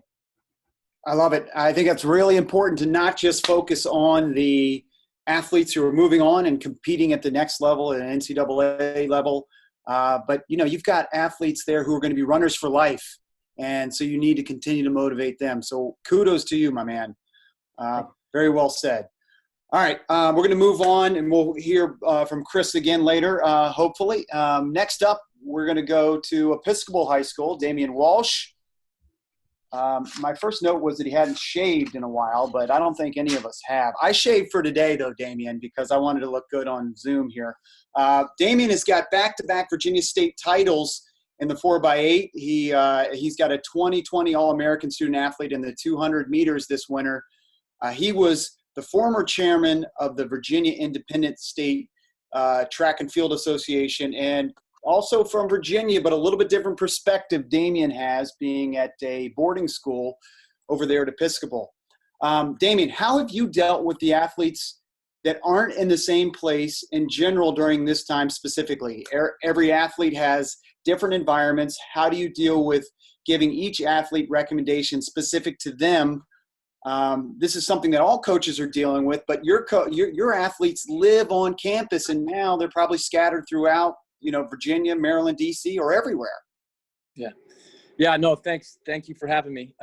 I love it. I think it's really important to not just focus on the athletes who are moving on and competing at the next level, at an NCAA level, but you've got athletes there who are going to be runners for life, and so you need to continue to motivate them. So kudos to you, my man. Very well said. All right, we're going to move on, and we'll hear from Chris again later, hopefully. Next up, we're going to go to Episcopal High School, Damian Walsh. My first note was that he hadn't shaved in a while, but I don't think any of us have. I shaved for today, though, Damian, because I wanted to look good on Zoom here. Damian has got back-to-back Virginia State titles in the 4x8. He's got a 2020 All-American student athlete in the 200 meters this winter. He was the former chairman of the Virginia Independent State Track and Field Association, and also from Virginia, but a little bit different perspective Damian has, being at a boarding school over there at Episcopal. Damian, how have you dealt with the athletes that aren't in the same place in general during this time specifically? Every athlete has different environments. How do you deal with giving each athlete recommendations specific to them? This is something that all coaches are dealing with, but your athletes live on campus, and now they're probably scattered throughout, Virginia, Maryland, DC, or everywhere. Yeah. No, thanks. Thank you for having me.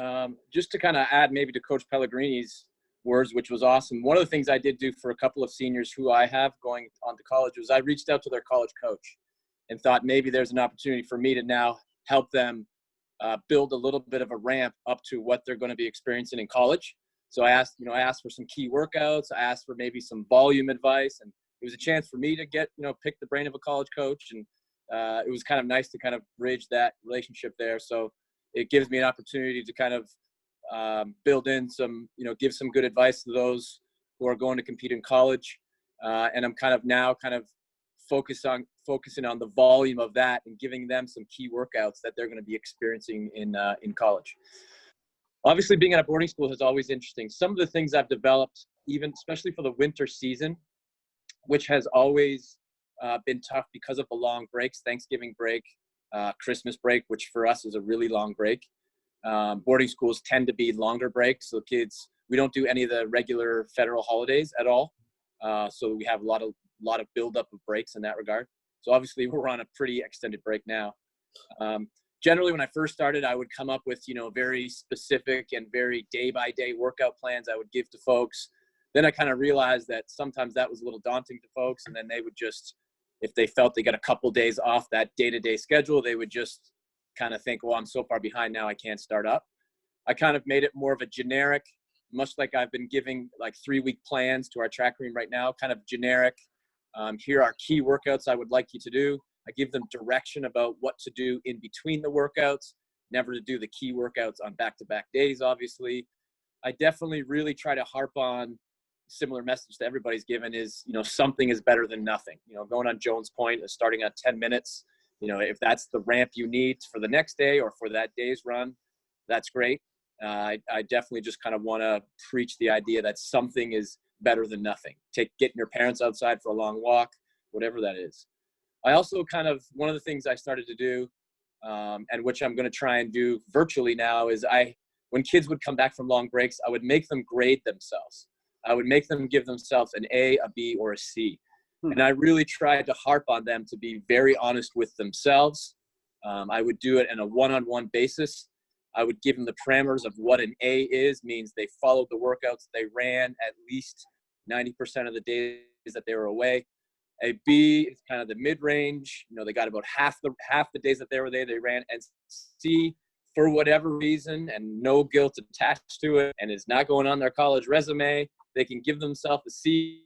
Just to kind of add maybe to Coach Pellegrini's words, which was awesome. One of the things I did do for a couple of seniors who I have going on to college was I reached out to their college coach and thought maybe there's an opportunity for me to now help them build a little bit of a ramp up to what they're going to be experiencing in college. So I asked for some key workouts. I asked for maybe some volume advice, and it was a chance for me to get, pick the brain of a college coach. And it was kind of nice to kind of bridge that relationship there. So it gives me an opportunity to kind of build in some, give some good advice to those who are going to compete in college. And I'm kind of focusing on the volume of that and giving them some key workouts that they're going to be experiencing in college. Obviously, being at a boarding school is always interesting. Some of the things I've developed, even especially for the winter season, which has always been tough because of the long breaks, Thanksgiving break, Christmas break, which for us is a really long break. Boarding schools tend to be longer breaks. So kids, we don't do any of the regular federal holidays at all. So we have a lot of buildup of breaks in that regard. So obviously we're on a pretty extended break now. Generally, when I first started, I would come up with, very specific and very day-by-day workout plans I would give to folks. Then I kind of realized that sometimes that was a little daunting to folks, and then they would just, if they felt they got a couple days off that day-to-day schedule, they would just kind of think, well, I'm so far behind now, I can't start up. I kind of made it more of a generic, much like I've been giving like 3-week plans to our track room right now, kind of generic. Here are key workouts I would like you to do. I give them direction about what to do in between the workouts, never to do the key workouts on back-to-back days, obviously. I definitely really try to harp on similar message that everybody's given is, something is better than nothing. Going on Joan's point of starting at 10 minutes, if that's the ramp you need for the next day or for that day's run, that's great. I definitely just kind of want to preach the idea that something is better than nothing. Getting your parents outside for a long walk, whatever that is. I also one of the things I started to do, and which I'm going to try and do virtually now, is when kids would come back from long breaks, I would make them grade themselves. I would make them give themselves an A, a B, or a C. And I really tried to harp on them to be very honest with themselves. I would do it on a one-on-one basis. I would give them the parameters of what an A is, means they followed the workouts they ran at least 90% of the days that they were away. A B is kind of the mid-range. They got about half the days that they were there, they ran. And C, for whatever reason, and no guilt attached to it, and is not going on their college resume, they can give themselves a C.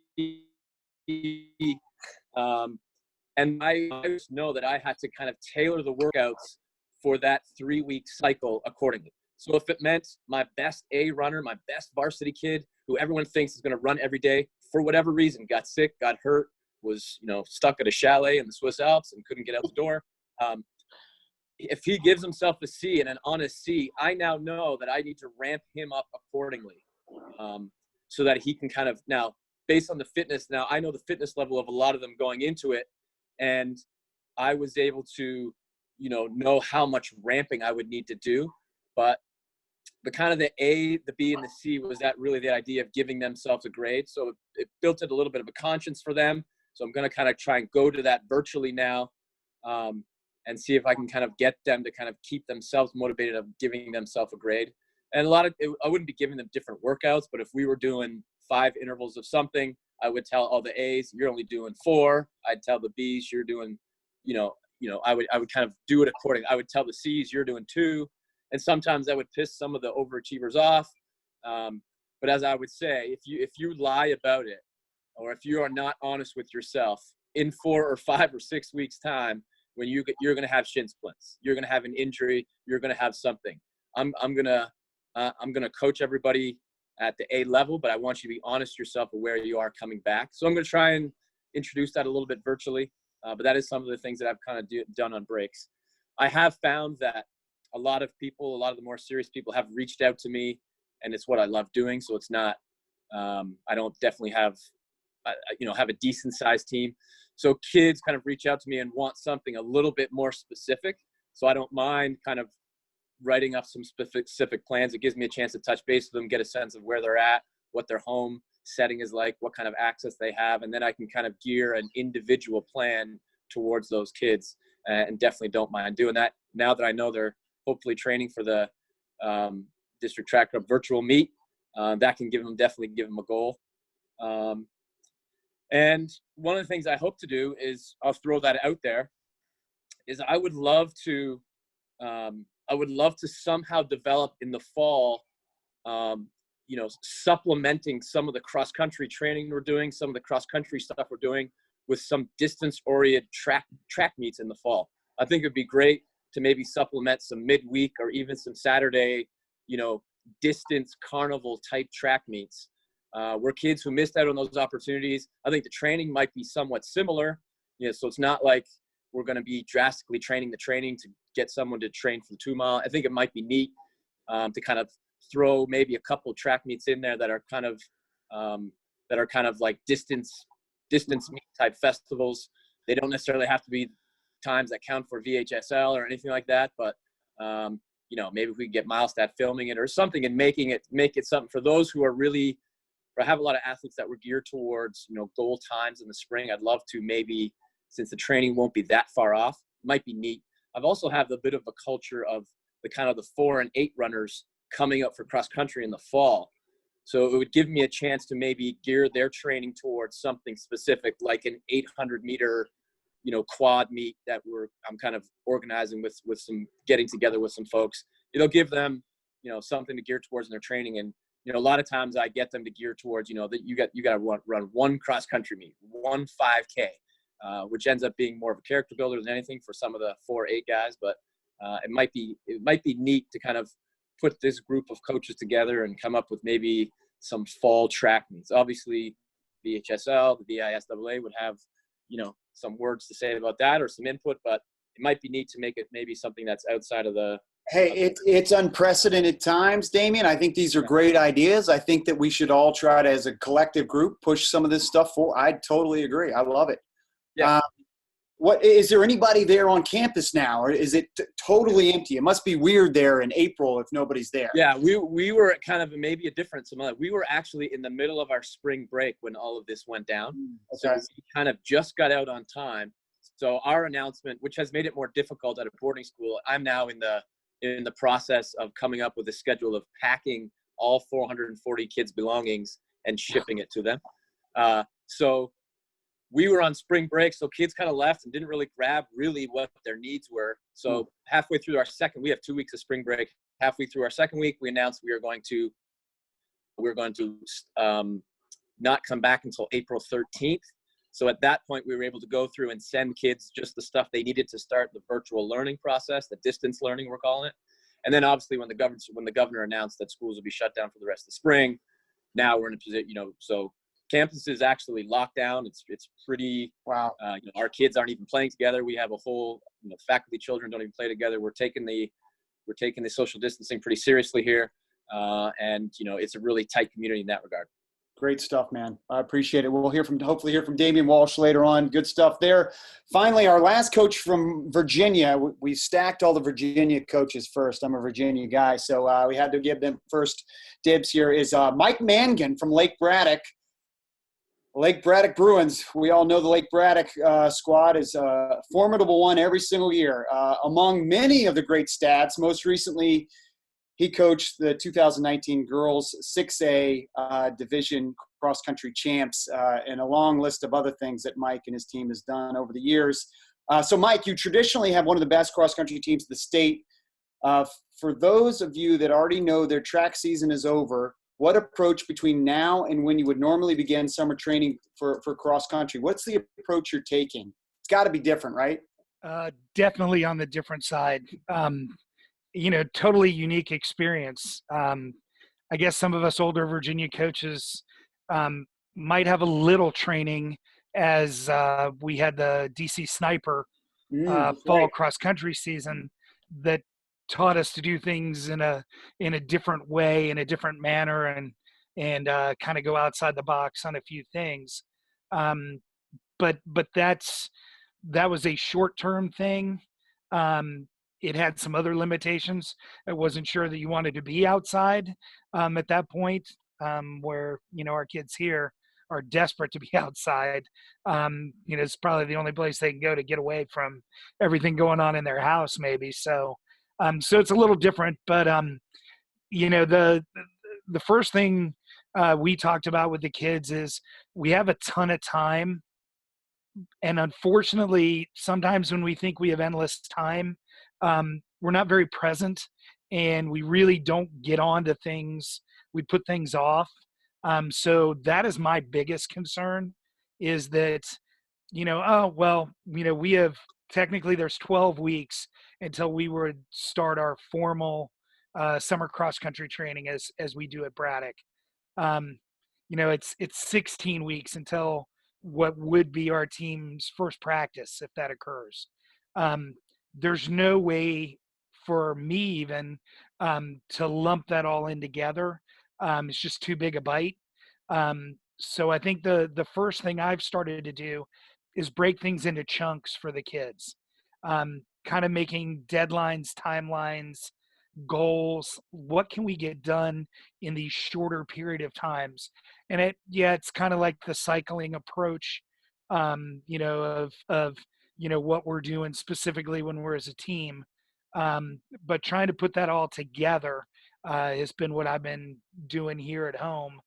And I just know that I had to kind of tailor the workouts for that 3-week cycle accordingly. So if it meant my best A runner, my best varsity kid, who everyone thinks is going to run every day, for whatever reason, got sick, got hurt, was stuck at a chalet in the Swiss Alps and couldn't get out the door. If he gives himself a C and an honest C, I now know that I need to ramp him up accordingly, so that he can kind of, now based on the fitness, now I know the fitness level of a lot of them going into it, and I was able to know how much ramping I would need to do. But the kind of the A, the B, and the C was that really the idea of giving themselves a grade. So it built in a little bit of a conscience for them. So I'm going to kind of try and go to that virtually now, and see if I can kind of get them to kind of keep themselves motivated of giving themselves a grade. And I wouldn't be giving them different workouts, but if we were doing 5 intervals of something, I would tell all the A's, you're only doing 4. I'd tell the B's, you're doing, I would kind of do it according. I would tell the C's, you're doing 2. And sometimes that would piss some of the overachievers off. But as I would say, if you lie about it, or if you are not honest with yourself, in 4 or 5 or 6 weeks time, when you're going to have shin splints, you're going to have an injury, you're going to have something. I'm going to coach everybody at the A level, but I want you to be honest yourself of where you are coming back. So I'm going to try and introduce that a little bit virtually. But that is some of the things that I've kind of done on breaks. I have found that a lot of the more serious people have reached out to me, and it's what I love doing. So it's not, I don't definitely have a decent sized team. So kids kind of reach out to me and want something a little bit more specific. So I don't mind kind of writing up some specific plans. It gives me a chance to touch base with them, get a sense of where they're at, what their home setting is like, what kind of access they have. And then I can kind of gear an individual plan towards those kids, and definitely don't mind doing that. Now that I know they're hopefully training for the district track club virtual meet, That can definitely give them a goal. And one of the things I hope to do is, I'll throw that out there, is I would love to somehow develop in the fall, supplementing some of the cross country training we're doing, some of the cross country stuff we're doing, with some distance oriented track meets in the fall. I think it'd be great to maybe supplement some midweek or even some Saturday, distance carnival type track meets. Where kids who missed out on those opportunities, I think the training might be somewhat similar. So it's not like we're going to be drastically training to get someone to train for the 2 mile. I think it might be neat to kind of throw maybe a couple of track meets in there that are kind of like distance meet type festivals. They don't necessarily have to be times that count for VHSL or anything like that, but maybe if we can get Milestat filming it or something and make it something for those who are really, I have a lot of athletes that were geared towards, goal times in the spring. I'd love to maybe, since the training won't be that far off, might be neat. I've also have a bit of a culture of the kind of the 4 and 8 runners coming up for cross country in the fall. So it would give me a chance to maybe gear their training towards something specific, like an 800 meter, quad meet that I'm kind of organizing with getting together with some folks. It'll give them, something to gear towards in their training. And, a lot of times I get them to gear towards, that you got to run one cross country meet, one 5K, which ends up being more of a character builder than anything for some of the 4-8 guys. But it might be neat to kind of put this group of coaches together and come up with maybe some fall track meets. Obviously, VHSL, the VISAA would have, some words to say about that or some input, but it might be neat to make it maybe something that's outside of the. Hey, it's unprecedented times, Damien. I think these are great ideas. I think that we should all try to, as a collective group, push some of this stuff forward. I totally agree. I love it. Yeah. What is there anybody there on campus now, or is it totally empty? It must be weird there in April if nobody's there. Yeah, we were kind of maybe a difference. We were actually in the middle of our spring break when all of this went down. Okay. So we kind of just got out on time. So our announcement, which has made it more difficult at a boarding school, I'm now in the process of coming up with a schedule of packing all 440 kids' belongings and shipping it to them. So we were on spring break, so kids kind of left and didn't really grab what their needs were. So halfway through we have 2 weeks of spring break. Halfway through our second week, we announced we were going to not come back until April 13th. So at that point, we were able to go through and send kids just the stuff they needed to start the virtual learning process, the distance learning, we're calling it. And then obviously when the governor announced that schools would be shut down for the rest of the spring, now we're in a position, so campus is actually locked down. It's pretty, wow. Our kids aren't even playing together. We have a whole, faculty, children don't even play together. We're taking the social distancing pretty seriously here. And it's a really tight community in that regard. Great stuff, man. I appreciate it. We'll hopefully hear from Damian Walsh later on. Good stuff there. Finally, our last coach from Virginia. We stacked all the Virginia coaches first. I'm a Virginia guy, so we had to give them first dibs here. Is Mike Mangan from Lake Braddock. Lake Braddock Bruins. We all know the Lake Braddock squad is a formidable one every single year. Among many of the great stats, most recently, he coached the 2019 girls 6A division cross-country champs and a long list of other things that Mike and his team has done over the years. So, Mike, you traditionally have one of the best cross-country teams in the state. For those of you that already know their track season is over, what approach between now and when you would normally begin summer training for cross-country? What's the approach you're taking? It's got to be different, right? Definitely on the different side. Totally unique experience. I guess some of us older Virginia coaches might have a little training as we had the DC Sniper fall cross country season that taught us to do things in a different way, in a different manner, and kind of go outside the box on a few things. But that was a short-term thing. It had some other limitations. I wasn't sure that you wanted to be outside at that point, where our kids here are desperate to be outside. It's probably the only place they can go to get away from everything going on in their house, maybe. So it's a little different, but the the first thing we talked about with the kids is we have a ton of time. And unfortunately, sometimes when we think we have endless time, we're not very present and we really don't get on to things. We put things off. So that is my biggest concern, is that, oh, well, we have, technically there's 12 weeks until we would start our formal summer cross country training as we do at Braddock. It's 16 weeks until what would be our team's first practice, if that occurs. There's no way for me even to lump that all in together. It's just too big a bite. So I think the first thing I've started to do is break things into chunks for the kids, kind of making deadlines, timelines, goals. What can we get done in these shorter period of times? And it's kind of like the cycling approach, of what we're doing specifically when we're as a team. But trying to put that all together has been what I've been doing here at home,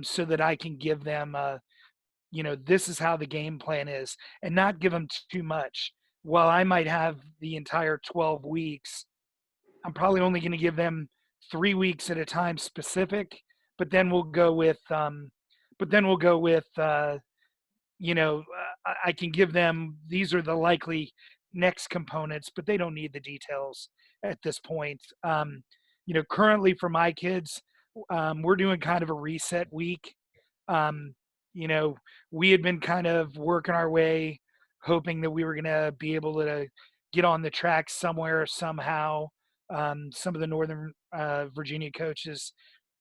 so that I can give them, this is how the game plan is, and not give them too much. While I might have the entire 12 weeks, I'm probably only going to give them 3 weeks at a time specific, but then we'll go with, I can give them, these are the likely next components, but they don't need the details at this point. Currently for my kids, we're doing kind of a reset week. We had been kind of working our way, hoping that we were going to be able to get on the track somewhere, somehow. Some of the Northern Virginia coaches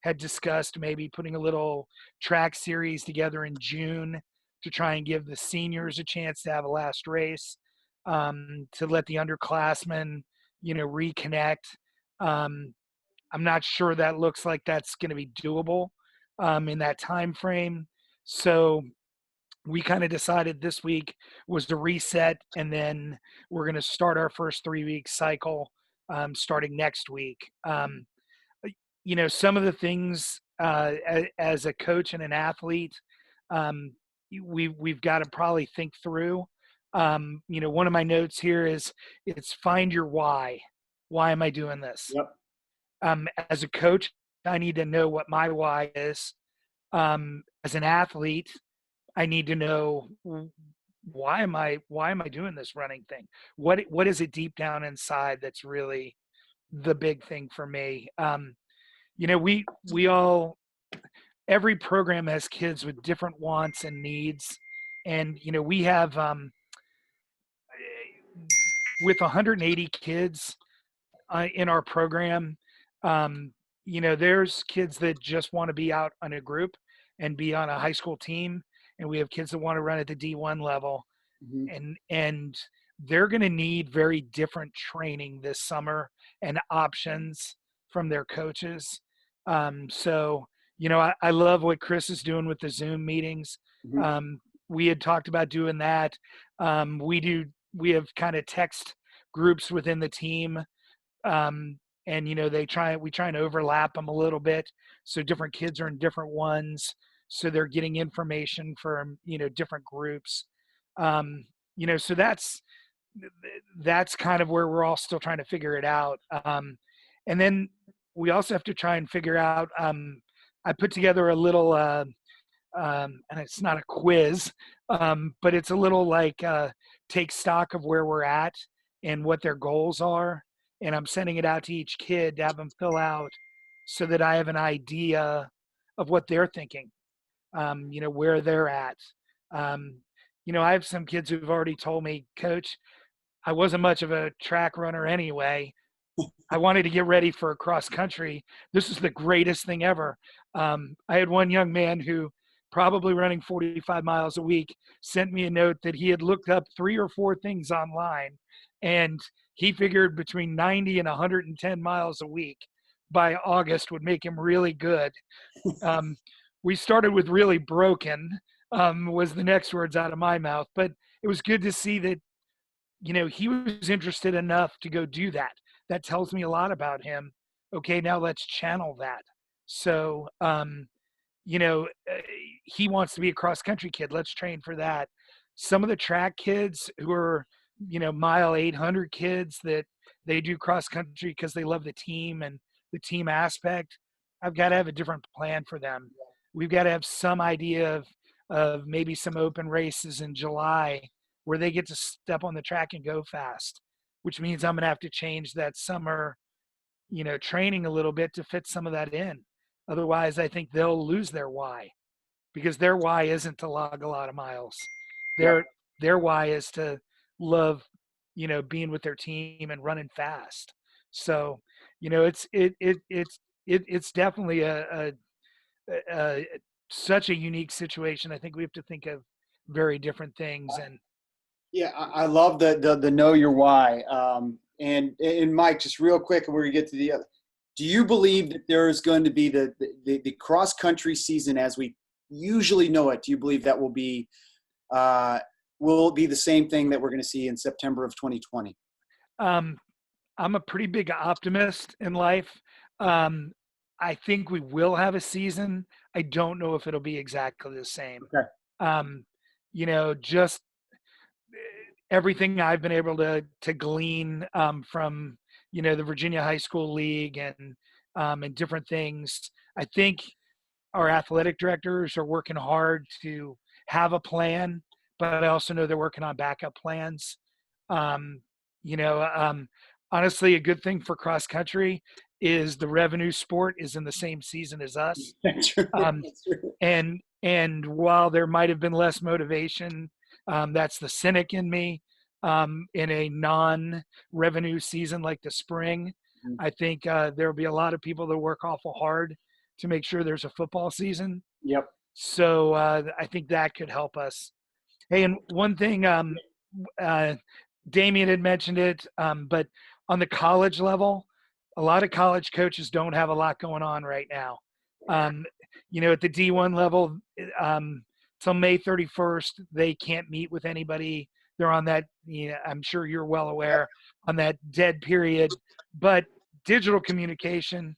had discussed maybe putting a little track series together in June to try and give the seniors a chance to have a last race, to let the underclassmen, reconnect. I'm not sure that looks like that's going to be doable in that time frame. So we kind of decided this week was the reset, and then we're going to start our first 3-week cycle starting next week. Some of the things as a coach and an athlete, we've got to probably think through. One of my notes here is it's find your why. Why am I doing this? Yep. As a coach, I need to know what my why is. As an athlete, I need to know why am I doing this running thing? What is it deep down inside that's really the big thing for me? We all, every program has kids with different wants and needs, and we have with 180 kids in our program. There's kids that just want to be out on a group and be on a high school team, and we have kids that want to run at the D1 level. Mm-hmm. And they're going to need very different training this summer and options from their coaches. So I love what Chris is doing with the Zoom meetings. Mm-hmm. We had talked about doing that. We have kind of text groups within the team. And we try and overlap them a little bit, so different kids are in different ones, so they're getting information from different groups. So that's kind of where we're all still trying to figure it out. And then we also have to try and figure out, I put together a little and it's not a quiz, but it's a little like take stock of where we're at and what their goals are. And I'm sending it out to each kid to have them fill out so that I have an idea of what they're thinking, where they're at. I have some kids who've already told me, Coach, I wasn't much of a track runner anyway. I wanted to get ready for cross country. This is the greatest thing ever. I had one young man who, probably running 45 miles a week, sent me a note that he had looked up 3 or 4 things online, and he figured between 90 and 110 miles a week by August would make him really good. We started with really broken, was the next words out of my mouth, but it was good to see that, he was interested enough to go do that. That tells me a lot about him. Okay, now let's channel that. So, he wants to be a cross country kid. Let's train for that. Some of the track kids who are, mile 800 kids that they do cross country because they love the team and the team aspect. I've got to have a different plan for them. We've got to have some idea of maybe some open races in July where they get to step on the track and go fast, which means I'm going to have to change that summer, training a little bit to fit some of that in. Otherwise, I think they'll lose their why, because their why isn't to log a lot of miles. Their why is to love, being with their team and running fast. So, it's definitely a such a unique situation. I think we have to think of very different things. And Yeah, I love the know your why. And Mike, just real quick, and we're gonna get to the other. Do you believe that there is going to be the cross country season as we usually know it? Do you believe that will it be the same thing that we're going to see in September of 2020? I'm a pretty big optimist in life. I think we will have a season. I don't know if it'll be exactly the same. Okay. Just everything I've been able to glean from the Virginia High School League and different things. I think our athletic directors are working hard to have a plan, but I also know they're working on backup plans. Honestly, a good thing for cross country is the revenue sport is in the same season as us. That's true. That's true. And while there might have been less motivation, that's the cynic in me. In a non-revenue season like the spring, I think there will be a lot of people that work awful hard to make sure there's a football season. Yep. So I think that could help us. Hey, and one thing, Damien had mentioned it, but on the college level, a lot of college coaches don't have a lot going on right now. At the D1 level, till May 31st, they can't meet with anybody. They're on that, I'm sure you're well aware, on that dead period. But digital communication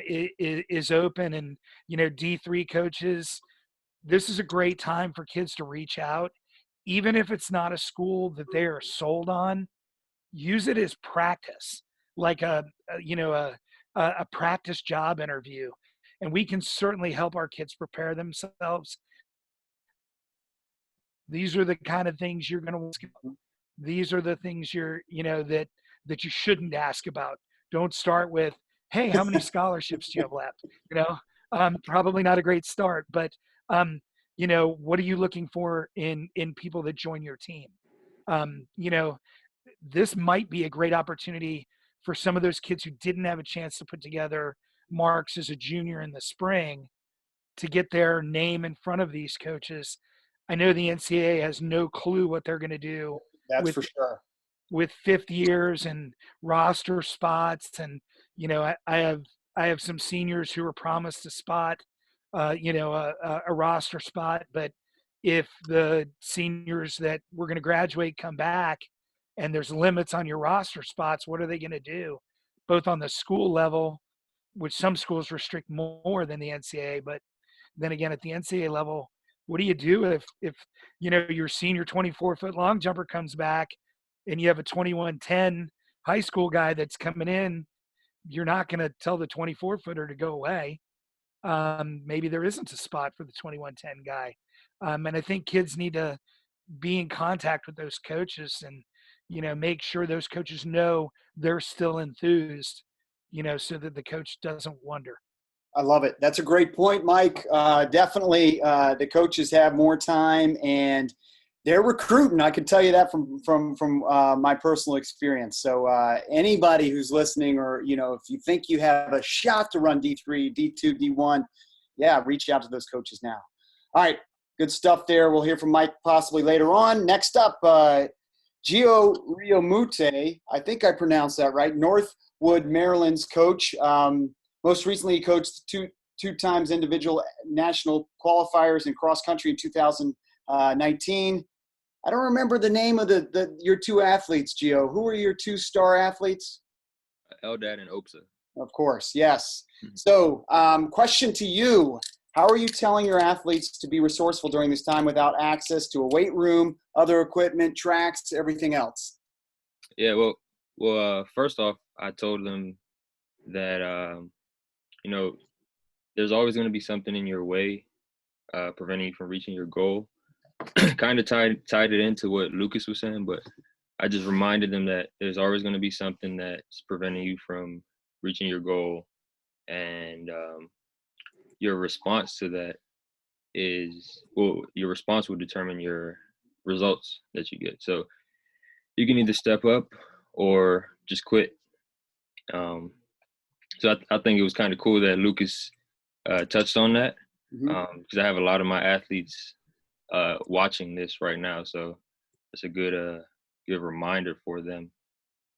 is open, and D3 coaches, this is a great time for kids to reach out, even if it's not a school that they are sold on. Use it as practice, like a practice job interview, and we can certainly help our kids prepare themselves. These are the kind of things you're going to. These are the things that you shouldn't ask about. Don't start with, "Hey, how many scholarships do you have left?" Probably not a great start. But what are you looking for in people that join your team? This might be a great opportunity for some of those kids who didn't have a chance to put together marks as a junior in the spring to get their name in front of these coaches. I know the NCAA has no clue what they're going to do. That's for sure. With fifth years and roster spots, and I have some seniors who were promised a spot, a roster spot. But if the seniors that were going to graduate come back, and there's limits on your roster spots, what are they going to do? Both on the school level, which some schools restrict more than the NCAA, but then again at the NCAA level, what do you do if your senior 24-foot long jumper comes back and you have a 21-10 high school guy that's coming in? You're not going to tell the 24-footer to go away. Maybe there isn't a spot for the 21-10 guy. And I think kids need to be in contact with those coaches and, make sure those coaches know they're still enthused, so that the coach doesn't wonder. I love it. That's a great point, Mike. Definitely the coaches have more time and they're recruiting. I can tell you that from my personal experience. So anybody who's listening, or, if you think you have a shot to run D3, D2, D1, reach out to those coaches now. All right. Good stuff there. We'll hear from Mike possibly later on. Next up, Gio Riomute. I think I pronounced that right. Northwood, Maryland's coach. Most recently, he coached two times individual national qualifiers in cross country in 2019. I don't remember the name of your two athletes, Gio. Who are your two star athletes? Eldad and Opsa. Of course, yes. So, question to you. How are you telling your athletes to be resourceful during this time without access to a weight room, other equipment, tracks, everything else? Yeah, first off, I told them that, you know, there's always going to be something in your way preventing you from reaching your goal. Kind of tied it into what Lucas was saying, but I just reminded them that there's always going to be something that's preventing you from reaching your goal, and your response to that your response will determine your results that you get. So you can either step up or just quit. So I think it was kind of cool that Lucas touched on that, because I have a lot of my athletes watching this right now, so it's a good reminder for them.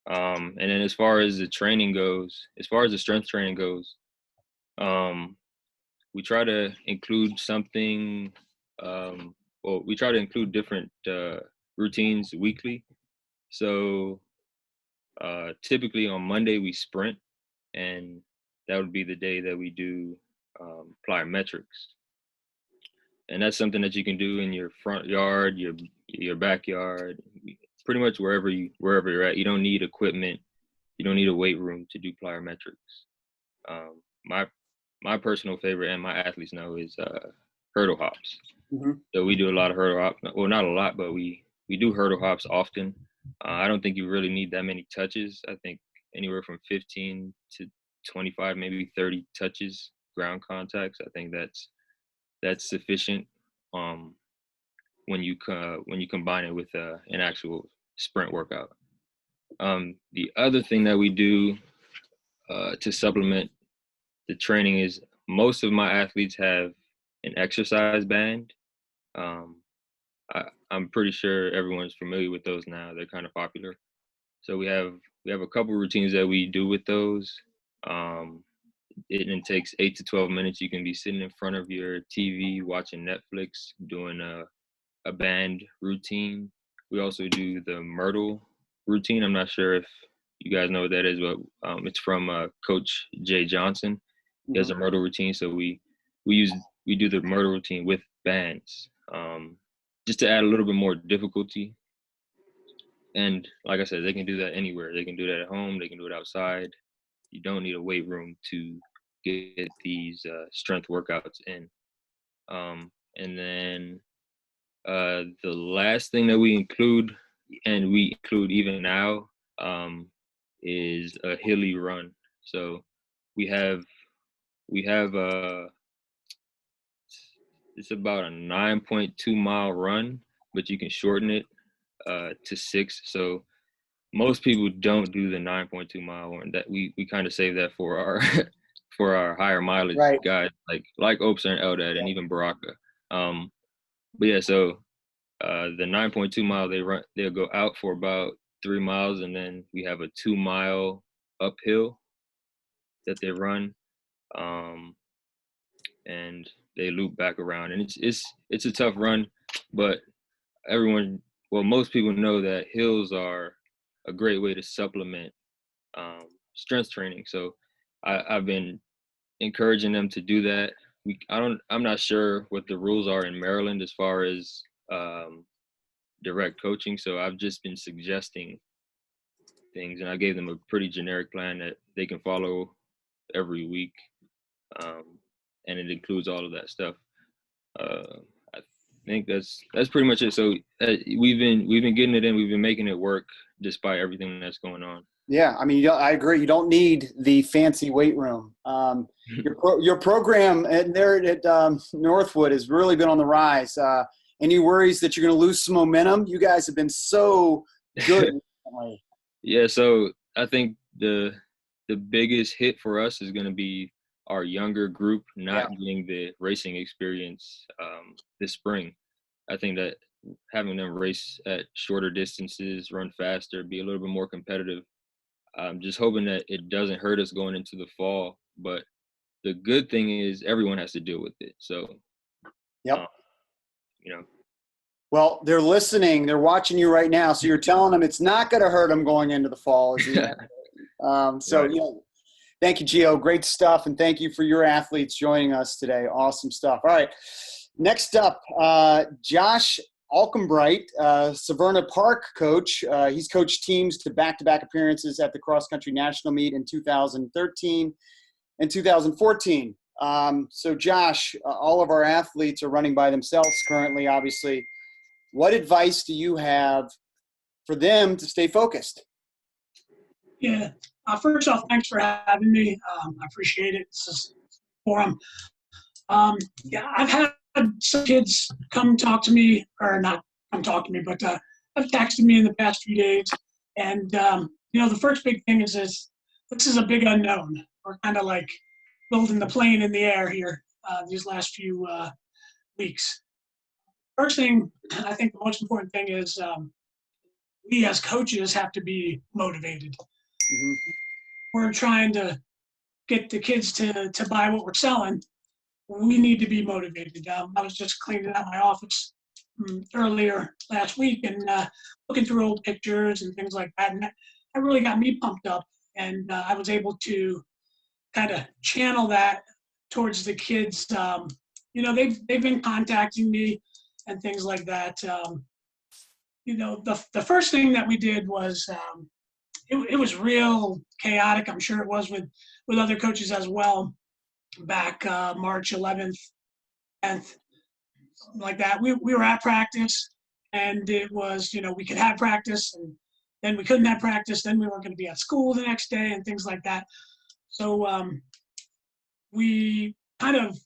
And then as far as the strength training goes, we try to include something. We try to include different routines weekly. So typically on Monday we sprint, and that would be the day that we do plyometrics. And that's something that you can do in your front yard, your backyard, pretty much wherever you're at. You don't need equipment. You don't need a weight room to do plyometrics. My personal favorite, and my athletes know, is hurdle hops. So we do a lot of hurdle hops. Well, not a lot, but we do hurdle hops often. I don't think you really need that many touches. I think anywhere from 15 to 25, maybe 30 touches, ground contacts. I think that's sufficient when you combine it with an actual sprint workout. The other thing that we do to supplement the training is most of my athletes have an exercise band. I'm pretty sure everyone's familiar with those now. They're kind of popular. So we have a couple routines that we do with those. It takes 8 to 12 minutes. You can be sitting in front of your TV watching Netflix, doing a band routine. We also do the Myrtle routine. I'm not sure if you guys know what that is, but it's from Coach Jay Johnson. He has a Myrtle routine, so we do the Myrtle routine with bands, just to add a little bit more difficulty. And like I said, they can do that anywhere. They can do that at home. They can do it outside. You don't need a weight room to get these strength workouts in. And then the last thing that we include, and we include even now, is a hilly run. So we have it's about a 9.2 mile run, but you can shorten it to 6. So most people don't do the 9.2 mile one. That we kind of save that for our for our higher mileage guys like Opsa and Eldad and even Baraka. But yeah, so the 9.2 mile they'll go out for about 3 miles, and then we have a 2 mile uphill that they run, and they loop back around. And it's a tough run, but most people know that hills are a great way to supplement strength training. So I've been encouraging them to do that. I'm not sure what the rules are in Maryland as far as direct coaching. So I've just been suggesting things, and I gave them a pretty generic plan that they can follow every week. And it includes all of that stuff. I think that's pretty much it. So we've been getting it in. We've been making it work despite everything that's going on. Yeah, I mean, I agree. You don't need the fancy weight room. Your program there at Northwood has really been on the rise. Any worries that you're going to lose some momentum? You guys have been so good. Yeah, so I think the biggest hit for us is going to be our younger group not getting the racing experience this spring. I think that having them race at shorter distances, run faster, be a little bit more competitive. I'm just hoping that it doesn't hurt us going into the fall. But the good thing is everyone has to deal with it. So, Well, they're listening. They're watching you right now. So you're telling them it's not going to hurt them going into the fall. Thank you, Gio. Great stuff. And thank you for your athletes joining us today. Awesome stuff. All right. Next up, Josh Alcombright, Severna Park coach. He's coached teams to back-to-back appearances at the cross-country national meet in 2013 and 2014. So Josh, all of our athletes are running by themselves currently, obviously. What advice do you have for them to stay focused? Yeah. First off, thanks for having me. I appreciate it. This is forum. Yeah, I've had some kids come talk to me, or not come talk to me, but have texted me in the past few days. And, the first big thing is this is a big unknown. We're kind of like building the plane in the air here these last few weeks. First thing, I think the most important thing is we as coaches have to be motivated. Mm-hmm. We're trying to get the kids to buy what we're selling. We need to be motivated. I was just cleaning out my office earlier last week and looking through old pictures and things like that. And that really got me pumped up. And I was able to kind of channel that towards the kids. They've been contacting me and things like that. The first thing that we did was it was real chaotic. I'm sure it was with other coaches as well. Back March 11th, 10th, something like that. We were at practice, and it was, we could have practice, and then we couldn't have practice. Then we weren't going to be at school the next day and things like that. So we kind of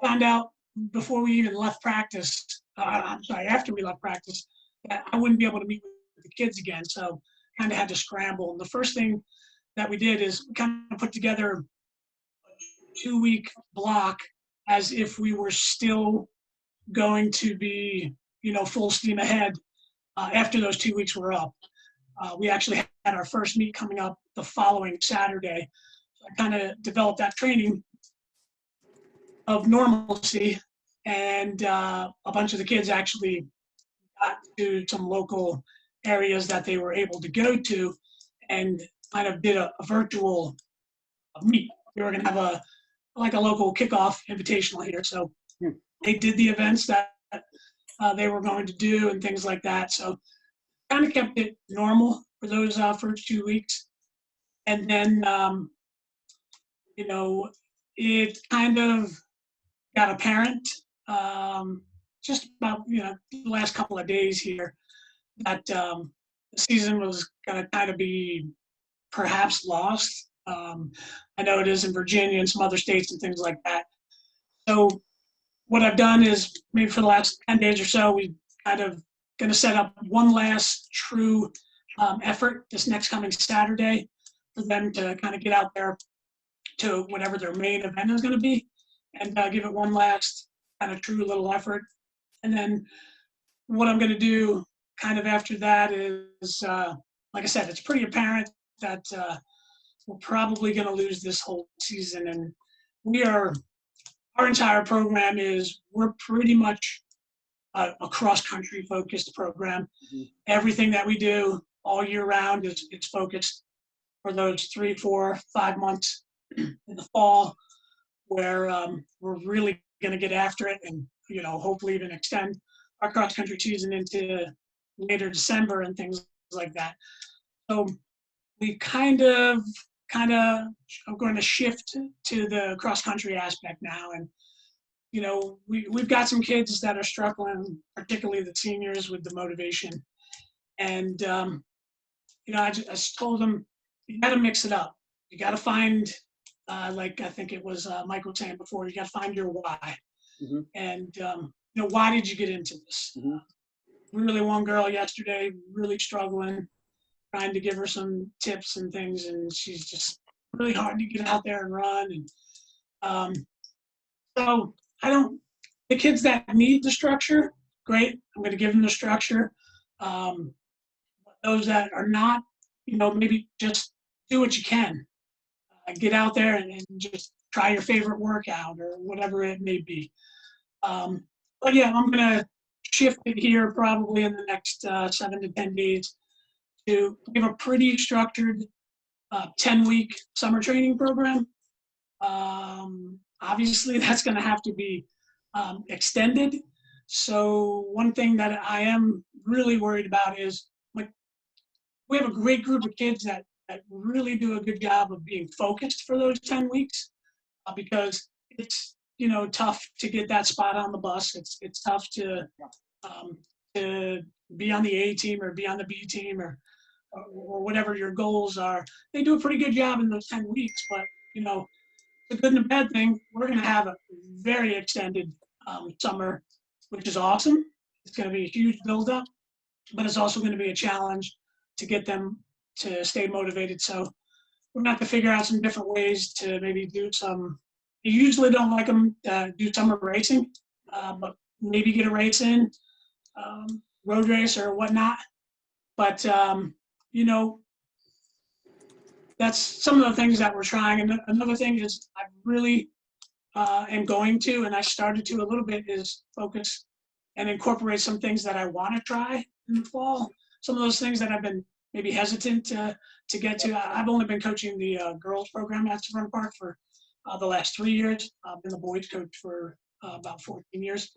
found out before we even left practice, after we left practice, that I wouldn't be able to meet with the kids again. So kind of had to scramble. And the first thing that we did is we kind of put together a 2-week block as if we were still going to be, full steam ahead after those 2 weeks were up. We actually had our first meet coming up the following Saturday. So I kind of developed that training of normalcy, and a bunch of the kids actually got to some local areas that they were able to go to and kind of did a virtual meet. We were going to have a local kickoff invitational here. So they did the events that they were going to do and things like that. So kind of kept it normal for those first 2 weeks. And then, it kind of got apparent just about, the last couple of days here that the season was going to kind of be perhaps lost. I know it is in Virginia and some other states and things like that. So what I've done is maybe for the last 10 days or so, we kind of going to set up one last true effort this next coming Saturday for them to kind of get out there to whatever their main event is going to be and give it one last kind of true little effort. And then what I'm going to do kind of after that is, like I said, it's pretty apparent that we're probably going to lose this whole season. And our entire program we're pretty much a cross-country focused program. Mm-hmm. Everything that we do all year round it's focused for those 3, 4, 5 months in the fall where we're really going to get after it and, hopefully even extend our cross-country season into later December and things like that. So we kind of are going to shift to the cross-country aspect now. And, we've got some kids that are struggling, particularly the seniors, with the motivation. And, I just told them, you got to mix it up. You got to find, like I think it was Michael saying before, you got to find your why. Mm-hmm. And, why did you get into this? Mm-hmm. Really, one girl yesterday really struggling, trying to give her some tips and things, and she's just really hard to get out there and run. And so the kids that need the structure, great, I'm going to give them the structure. Those that are not, maybe just do what you can. Get out there and just try your favorite workout or whatever it may be. But yeah, I'm going to shift it here probably in the next 7 to 10 days to give a pretty structured 10-week summer training program. Obviously, that's going to have to be extended. So one thing that I am really worried about is, like, we have a great group of kids that really do a good job of being focused for those 10 weeks because it's, tough to get that spot on the bus. It's tough to be on the A team or be on the B team or whatever your goals are. They do a pretty good job in those 10 weeks, but the good and the bad thing, we're going to have a very extended summer, which is awesome. It's going to be a huge buildup, but it's also going to be a challenge to get them to stay motivated. So we're going to have to figure out some different ways to maybe do some. You usually don't like them to do summer racing, but maybe get a race in, road race or whatnot. But, that's some of the things that we're trying. And another thing is I really am going to, and I started to a little bit, is focus and incorporate some things that I want to try in the fall. Some of those things that I've been maybe hesitant to get to. I've only been coaching the girls program at Severn Park for the last 3 years. I've been the boys coach for about 14 years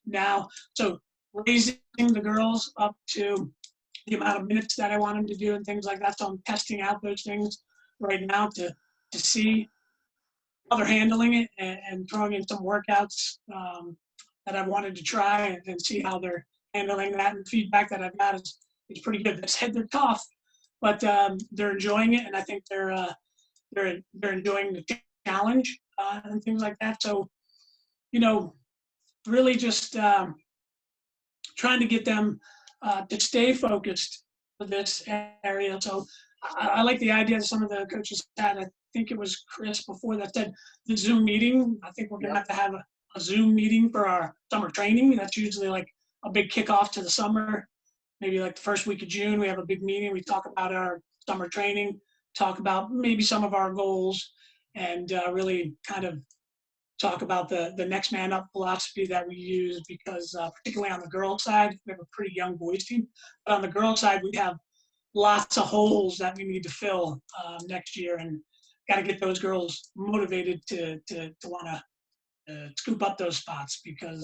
now. So raising the girls up to the amount of minutes that I want them to do and things like that. So I'm testing out those things right now to see how they're handling it and throwing in some workouts that I've wanted to try and see how they're handling that. And the feedback that I've got is pretty good. They said they're tough, but they're enjoying it, and I think they're enjoying the challenge and things like that. So, really just trying to get them to stay focused for this area. So I like the idea that some of the coaches had. I think it was Chris before that said the Zoom meeting. I think we're going to have a Zoom meeting for our summer training. That's usually like a big kickoff to the summer. Maybe like the first week of June, we have a big meeting. We talk about our summer training, talk about maybe some of our goals, and really kind of talk about the next man up philosophy that we use, because particularly on the girls side, we have a pretty young boys team. But on the girls side, we have lots of holes that we need to fill next year, and got to get those girls motivated to want to scoop up those spots, because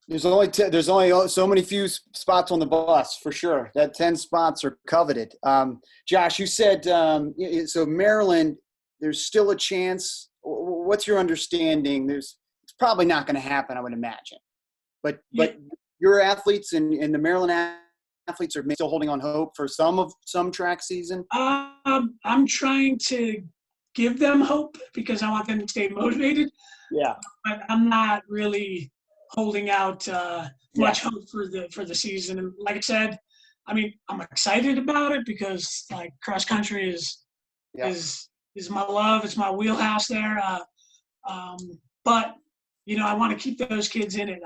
there's only so many few spots on the bus, for sure. That 10 spots are coveted. Josh, you said so Maryland, there's still a chance. What's your understanding? It's probably not going to happen, I would imagine. But your athletes and the Maryland athletes are still holding on hope for some track season? I'm trying to give them hope because I want them to stay motivated. Yeah. But I'm not really holding out much hope for the season. And like I said, I mean, I'm excited about it because like cross country is my love. It's my wheelhouse there. But I want to keep those kids in it.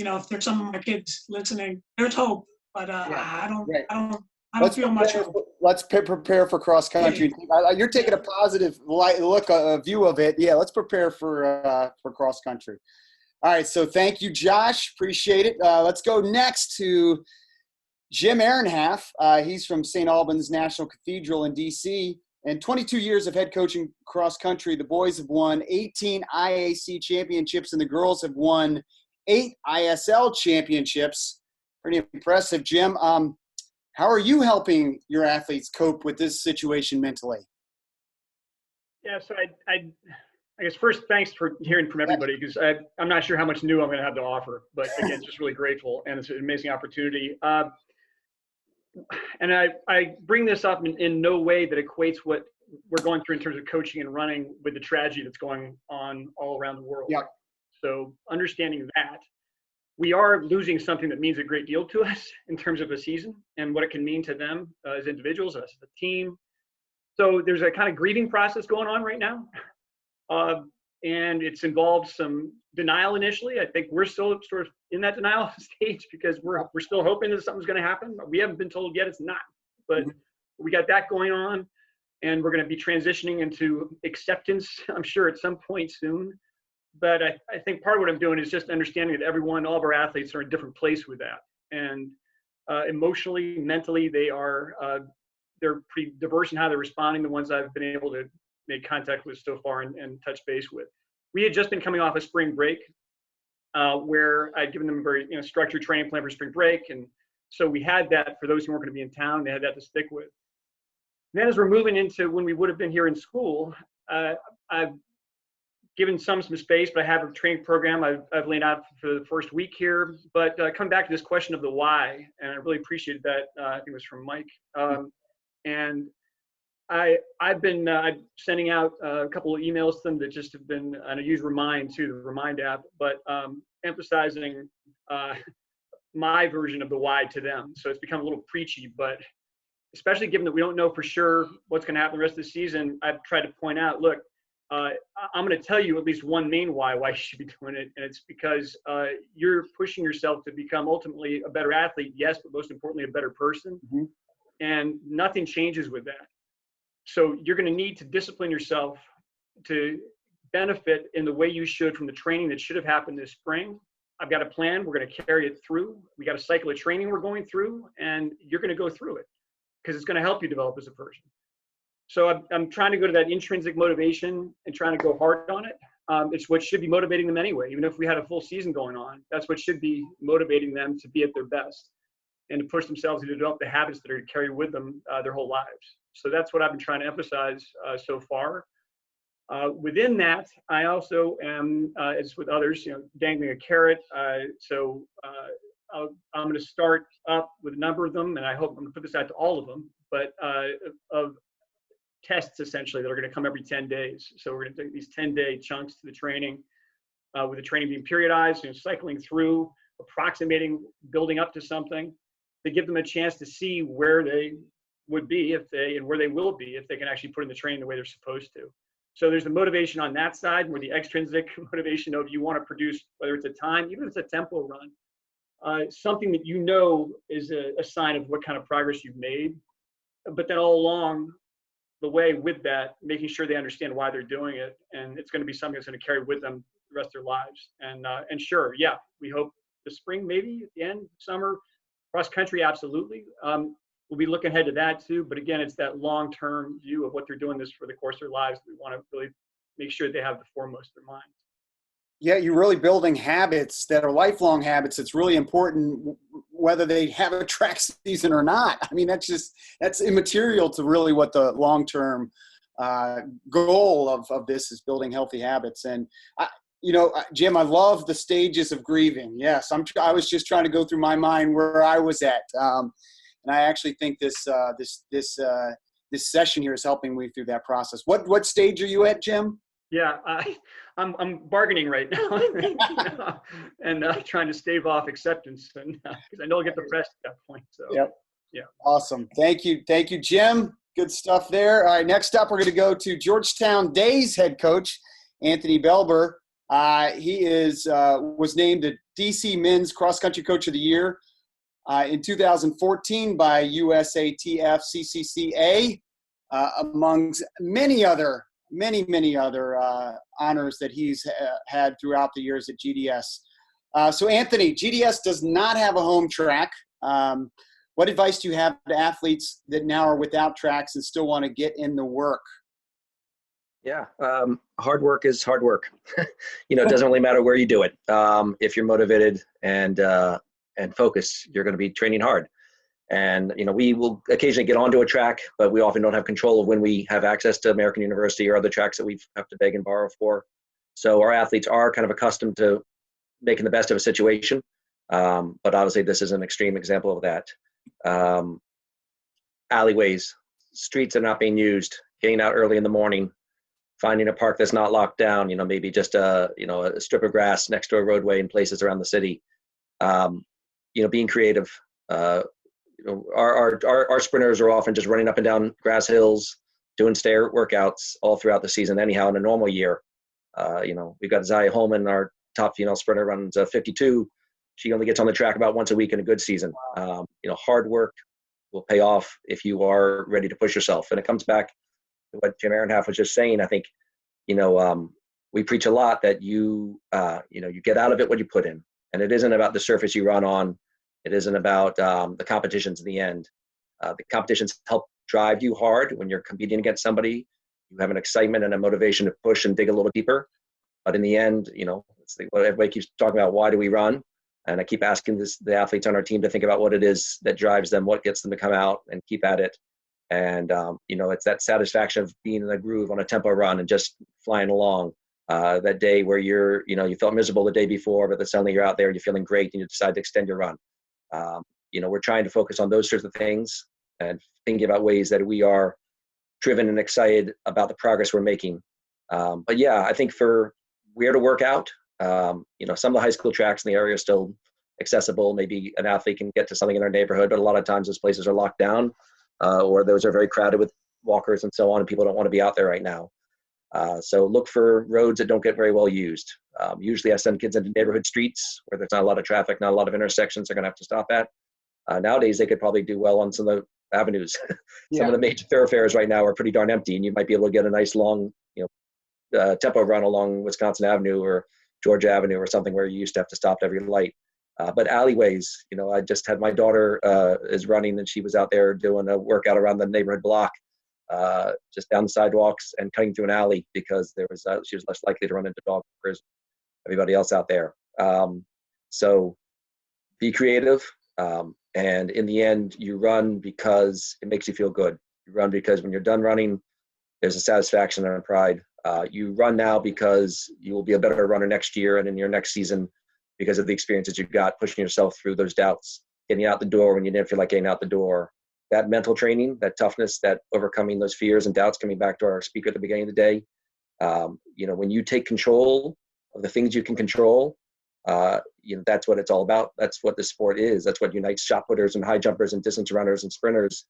If there's some of my kids listening, there's hope, but I don't feel much hope. Let's prepare for cross country. You're taking a positive view of it. Yeah, let's prepare for cross country. All right, so thank you, Josh. Appreciate it. Let's go next to Jim Ehrenhalf. He's from St. Albans National Cathedral in D.C. and 22 years of head coaching cross country. The boys have won 18 IAC championships, and the girls have won 8 ISL championships. Pretty impressive, Jim. How are you helping your athletes cope with this situation mentally? Yeah, so I guess first, thanks for hearing from everybody, because I'm not sure how much new I'm going to have to offer, but again, just really grateful, and it's an amazing opportunity. And I bring this up in no way that equates what we're going through in terms of coaching and running with the tragedy that's going on all around the world. Yeah. So understanding that, we are losing something that means a great deal to us in terms of a season and what it can mean to them as individuals, as a team. So there's a kind of grieving process going on right now. And it's involved some denial initially. I think we're still sort of in that denial stage because we're still hoping that something's going to happen. We haven't been told yet it's not, but we got that going on, and we're going to be transitioning into acceptance, I'm sure, at some point soon. But I think part of what I'm doing is just understanding that all of our athletes are in a different place with that. And emotionally, mentally, they are they're pretty diverse in how they're responding, the ones I've been able to make contact with so far and touch base with. We had just been coming off a spring break where I'd given them a very structured training plan for spring break. And so we had that for those who weren't going to be in town, they had that to stick with. Then as we're moving into when we would have been here in school, I've given some space, but I have a training program I've laid out for the first week here. But coming back to this question of the why, and I really appreciated that. I think it was from Mike. And I've been sending out a couple of emails to them that just have been, and I use Remind too, the Remind app, but emphasizing my version of the why to them. So it's become a little preachy, but especially given that we don't know for sure what's going to happen the rest of the season, I've tried to point out, look, I'm going to tell you at least one main why you should be doing it. And it's because you're pushing yourself to become ultimately a better athlete, yes, but most importantly, a better person. Mm-hmm. And nothing changes with that. So you're going to need to discipline yourself to benefit in the way you should from the training that should have happened this spring. I've got a plan. We're going to carry it through. We got a cycle of training we're going through, and you're going to go through it because it's going to help you develop as a person. So I'm trying to go to that intrinsic motivation and trying to go hard on it. It's what should be motivating them anyway. Even if we had a full season going on, that's what should be motivating them to be at their best and to push themselves to develop the habits that are to carry with them their whole lives. So that's what I've been trying to emphasize so far. Within that, I also am, as with others, dangling a carrot. So I'm going to start up with a number of them, and I hope I'm going to put this out to all of them, but of tests essentially that are going to come every 10 days. So we're going to take these 10-day chunks to the training, with the training being periodized, cycling through, approximating, building up to something, to give them a chance to see where they would be and where they will be if they can actually put in the training the way they're supposed to. So there's the motivation on that side, where the extrinsic motivation of you want to produce, whether it's a time, even if it's a tempo run, something that is a sign of what kind of progress you've made. But then all along the way with that, making sure they understand why they're doing it, and it's going to be something that's going to carry with them the rest of their lives. And sure, yeah, we hope the spring, maybe at the end, summer, cross country, absolutely. We'll be looking ahead to that too. But again, it's that long-term view of what they're doing this for the course of their lives. We want to really make sure they have the foremost in their minds. Yeah, you're really building habits that are lifelong habits. It's really important whether they have a track season or not. I mean, that's immaterial to really what the long-term goal of this is, building healthy habits. And Jim, I love the stages of grieving. Yes, I was just trying to go through my mind where I was at. And I actually think this session here is helping me through that process. What stage are you at, Jim? Yeah, I'm bargaining right now, and trying to stave off acceptance, and because I know I'll get depressed at that point. So yep. Yeah, awesome. Thank you, Jim. Good stuff there. All right, next up, we're going to go to Georgetown Days head coach Anthony Belber. He was named the DC Men's Cross Country Coach of the Year in 2014 by USATF CCCA, amongst many other honors that he's had throughout the years at GDS. So Anthony, GDS does not have a home track. What advice do you have to athletes that now are without tracks and still want to get in the work? Yeah, hard work is hard work. It doesn't really matter where you do it. If you're motivated and focused, you're going to be training hard. And, we will occasionally get onto a track, but we often don't have control of when we have access to American University or other tracks that we have to beg and borrow for. So our athletes are kind of accustomed to making the best of a situation. But obviously this is an extreme example of that. Alleyways, streets are not being used, getting out early in the morning, finding a park that's not locked down, maybe just a strip of grass next to a roadway in places around the city. Being creative. Our sprinters are often just running up and down grass hills, doing stair workouts all throughout the season. Anyhow, in a normal year, we've got Zaya Holman, our top female sprinter, runs a 52. She only gets on the track about once a week in a good season. Hard work will pay off if you are ready to push yourself. And it comes back to what Jim Ehrenhalf was just saying. I think, we preach a lot that you get out of it what you put in. And it isn't about the surface you run on. It isn't about the competitions in the end. The competitions help drive you hard. When you're competing against somebody, you have an excitement and a motivation to push and dig a little deeper. But in the end, it's what everybody keeps talking about, why do we run? And I keep asking the athletes on our team to think about what it is that drives them, what gets them to come out and keep at it. And, it's that satisfaction of being in a groove on a tempo run and just flying along. That day where you felt miserable the day before, but then suddenly you're out there and you're feeling great and you decide to extend your run. We're trying to focus on those sorts of things and thinking about ways that we are driven and excited about the progress we're making. But yeah, I think for where to work out, some of the high school tracks in the area are still accessible. Maybe an athlete can get to something in their neighborhood, but a lot of times those places are locked down, or those are very crowded with walkers and so on, and people don't want to be out there right now. So look for roads that don't get very well used. Usually I send kids into neighborhood streets where there's not a lot of traffic, not a lot of intersections they're going to have to stop at. Nowadays, they could probably do well on some of the avenues. Some of the major thoroughfares right now are pretty darn empty, and you might be able to get a nice long, tempo run along Wisconsin Avenue or Georgia Avenue or something where you used to have to stop at every light. But alleyways, I just had my daughter is running, and she was out there doing a workout around the neighborhood block, just down the sidewalks and cutting through an alley because she was less likely to run into dog walkers, everybody else out there. So be creative. And in the end, you run because it makes you feel good. You run because when you're done running, there's a satisfaction and a pride. You run now because you will be a better runner next year and in your next season because of the experiences you got, pushing yourself through those doubts, getting out the door when you didn't feel like getting out the door. That mental training, that toughness, that overcoming those fears and doubts, coming back to our speaker at the beginning of the day. When you take control of the things you can control, that's what it's all about. That's what the sport is. That's what unites shot putters and high jumpers and distance runners and sprinters.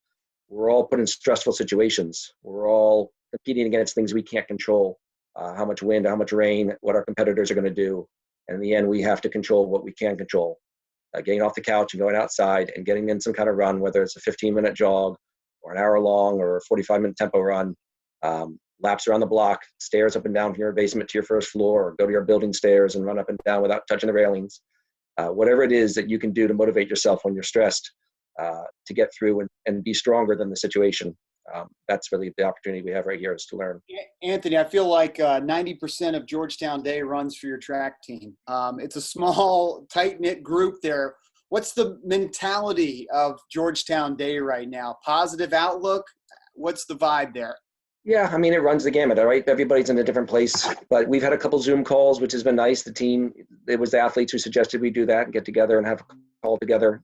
We're all put in stressful situations. We're all competing against things we can't control. How much wind, how much rain, what our competitors are going to do. And in the end, we have to control what we can control. Getting off the couch and going outside and getting in some kind of run, whether it's a 15-minute jog or an hour long or a 45-minute tempo run, laps around the block, stairs up and down from your basement to your first floor, or go to your building stairs and run up and down without touching the railings. Whatever it is that you can do to motivate yourself when you're stressed, to get through and be stronger than the situation. That's really the opportunity we have right here, is to learn. Anthony, I feel like 90% of Georgetown Day runs for your track team. It's a small, tight-knit group there. What's the mentality of Georgetown Day right now? Positive outlook? What's the vibe there? Yeah, it runs the gamut, all right? Everybody's in a different place, but we've had a couple Zoom calls, which has been nice. The team, it was the athletes who suggested we do that and get together and have a call together.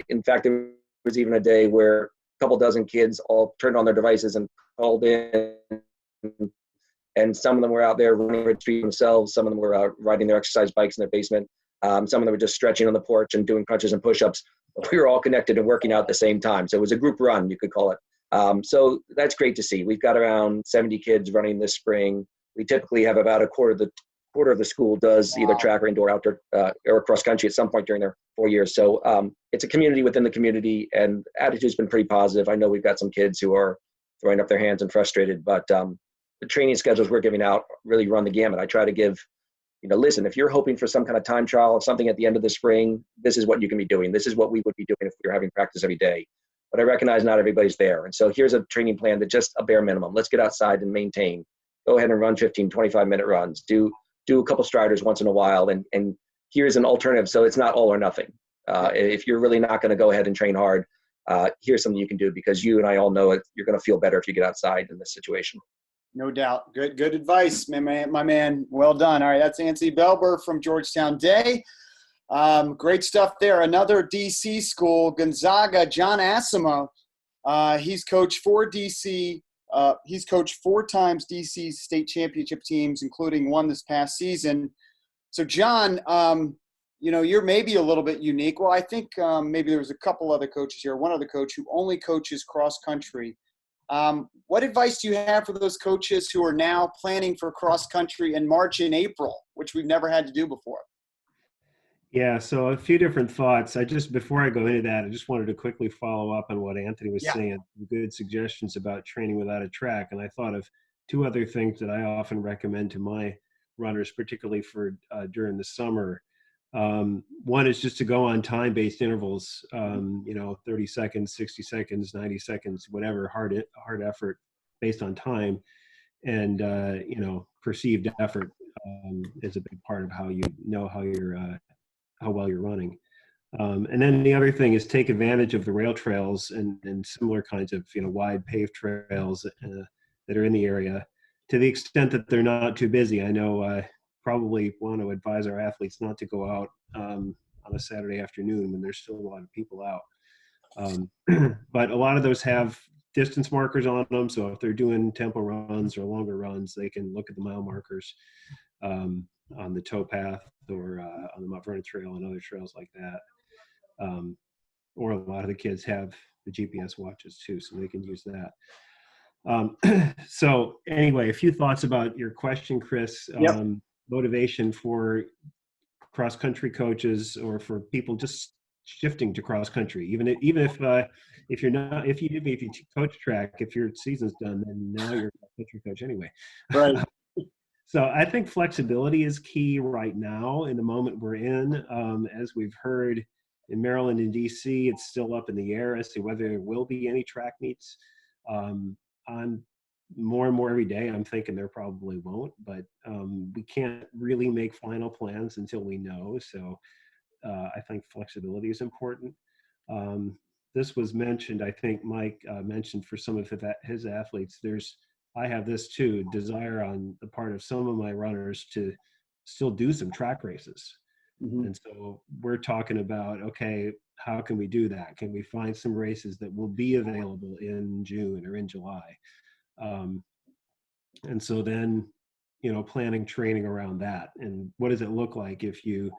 In fact, there was even a day where a couple dozen kids all turned on their devices and called in, and some of them were out there running the street themselves. Some of them were out riding their exercise bikes in their basement. Some of them were just stretching on the porch and doing crunches and push-ups. We were all connected and working out at the same time. So it was a group run, you could call it. So that's great to see. We've got around 70 kids running this spring. We typically have about a quarter of the school does either track or indoor, outdoor, or cross country at some point during their 4 years. So it's a community within the community, and attitude's been pretty positive. I know we've got some kids who are throwing up their hands and frustrated, but the training schedules we're giving out really run the gamut. I try to give, listen, if you're hoping for some kind of time trial or something at the end of the spring, this is what you can be doing. This is what we would be doing if we were having practice every day. But I recognize not everybody's there. And so here's a training plan that just a bare minimum. Let's get outside and maintain. Go ahead and run 15, 25-minute runs. Do a couple striders once in a while. And here's an alternative. So it's not all or nothing. If you're really not going to go ahead and train hard, here's something you can do, because you and I all know it. You're going to feel better if you get outside in this situation. No doubt. Good advice, my man. Well done. All right, that's Anthony Belber from Georgetown Day. Great stuff there. Another DC school, Gonzaga, John Asima. He's coached for DC. He's coached 4 times DC state championship teams, including one this past season. So, John, you're maybe a little bit unique. Well, I think maybe there was a couple other coaches here. One other coach who only coaches cross country. What advice do you have for those coaches who are now planning for cross country in March and April, which we've never had to do before? Yeah, so a few different thoughts. Before I go into that, I just wanted to quickly follow up on what Anthony was saying. Good suggestions about training without a track. And I thought of 2 other things that I often recommend to my runners, particularly for during the summer. One is just to go on time-based intervals, 30 seconds, 60 seconds, 90 seconds, whatever, hard effort based on time. And, perceived effort is a big part of how you know how well you're running. And then the other thing is take advantage of the rail trails and similar kinds of, wide paved trails that are in the area to the extent that they're not too busy. I know probably want to advise our athletes not to go out on a Saturday afternoon when there's still a lot of people out. But a lot of those have distance markers on them. So if they're doing tempo runs or longer runs, they can look at the mile markers on the towpath or on the Mount Vernon Trail and other trails like that. Or a lot of the kids have the GPS watches too, so they can use that. So anyway, a few thoughts about your question, Chris. Yep. Motivation for cross-country coaches or for people just shifting to cross-country, even if you coach track, if your season's done, then now you're a cross-country coach anyway. Right. So I think flexibility is key right now in the moment we're in. As we've heard in Maryland and DC, it's still up in the air as to whether there will be any track meets. On more and more every day, I'm thinking there probably won't, but we can't really make final plans until we know. So I think flexibility is important. This was mentioned, I think Mike mentioned for some of his athletes, I have this too, desire on the part of some of my runners to still do some track races. Mm-hmm. And so we're talking about, okay, how can we do that? Can we find some races that will be available in June or in July? And so then, planning training around that. And what does it look like if you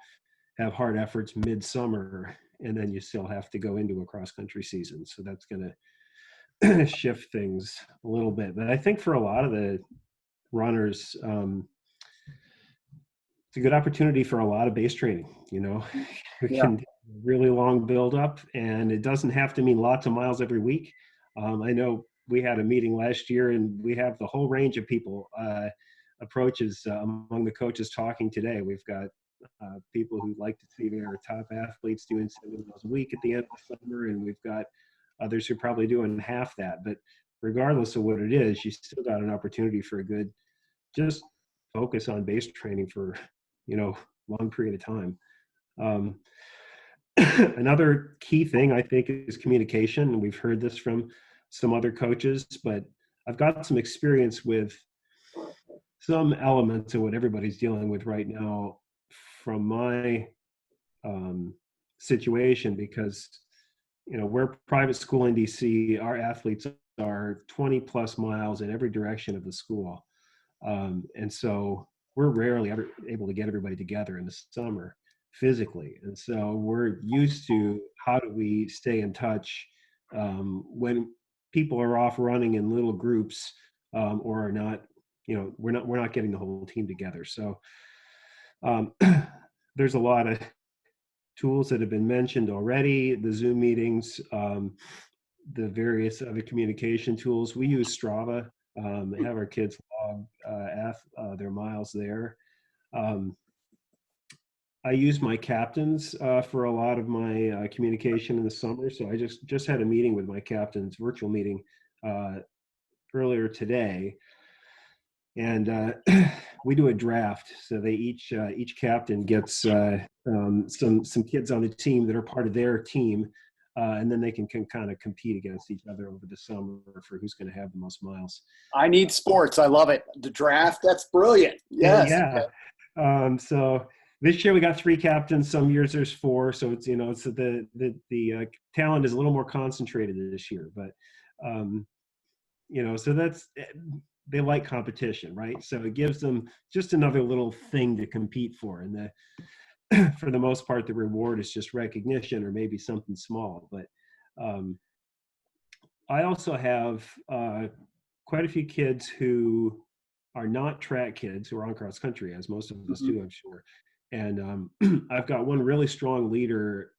have hard efforts midsummer and then you still have to go into a cross-country season? So that's going to shift things a little bit. But I think for a lot of the runners, it's a good opportunity for a lot of base training. We can do a really long build up, and it doesn't have to mean lots of miles every week. I know we had a meeting last year, and we have the whole range of people approaches among the coaches talking today. We've got people who like to see their top athletes doing 7 miles a week at the end of the summer, and we've got others who are probably doing half that. But regardless of what it is, you still got an opportunity for a good, just focus on base training for, long period of time. Another key thing I think is communication. And we've heard this from some other coaches, but I've got some experience with some elements of what everybody's dealing with right now from my situation, because we're a private school in DC. Our athletes are 20 plus miles in every direction of the school. And so we're rarely ever able to get everybody together in the summer physically. And so we're used to how do we stay in touch when people are off running in little groups or are not, we're not getting the whole team together. So there's a lot of tools that have been mentioned already, the Zoom meetings, the various other communication tools. We use Strava, have our kids log their miles there. I use my captains for a lot of my communication in the summer. So I just had a meeting with my captains, virtual meeting earlier today. And we do a draft. So they each captain gets some kids on the team that are part of their team. And then they can kind of compete against each other over the summer for who's going to have the most miles. I need sports. I love it. The draft, that's brilliant. Yes. Yeah. So this year we got 3 captains. Some years there's 4. So it's, it's the talent is a little more concentrated this year. But, so that's, they like competition, right? So it gives them just another little thing to compete for. And for the most part, the reward is just recognition or maybe something small. But I also have quite a few kids who are not track kids who are on cross country, as most of us do, I'm sure. And I've got one really strong leader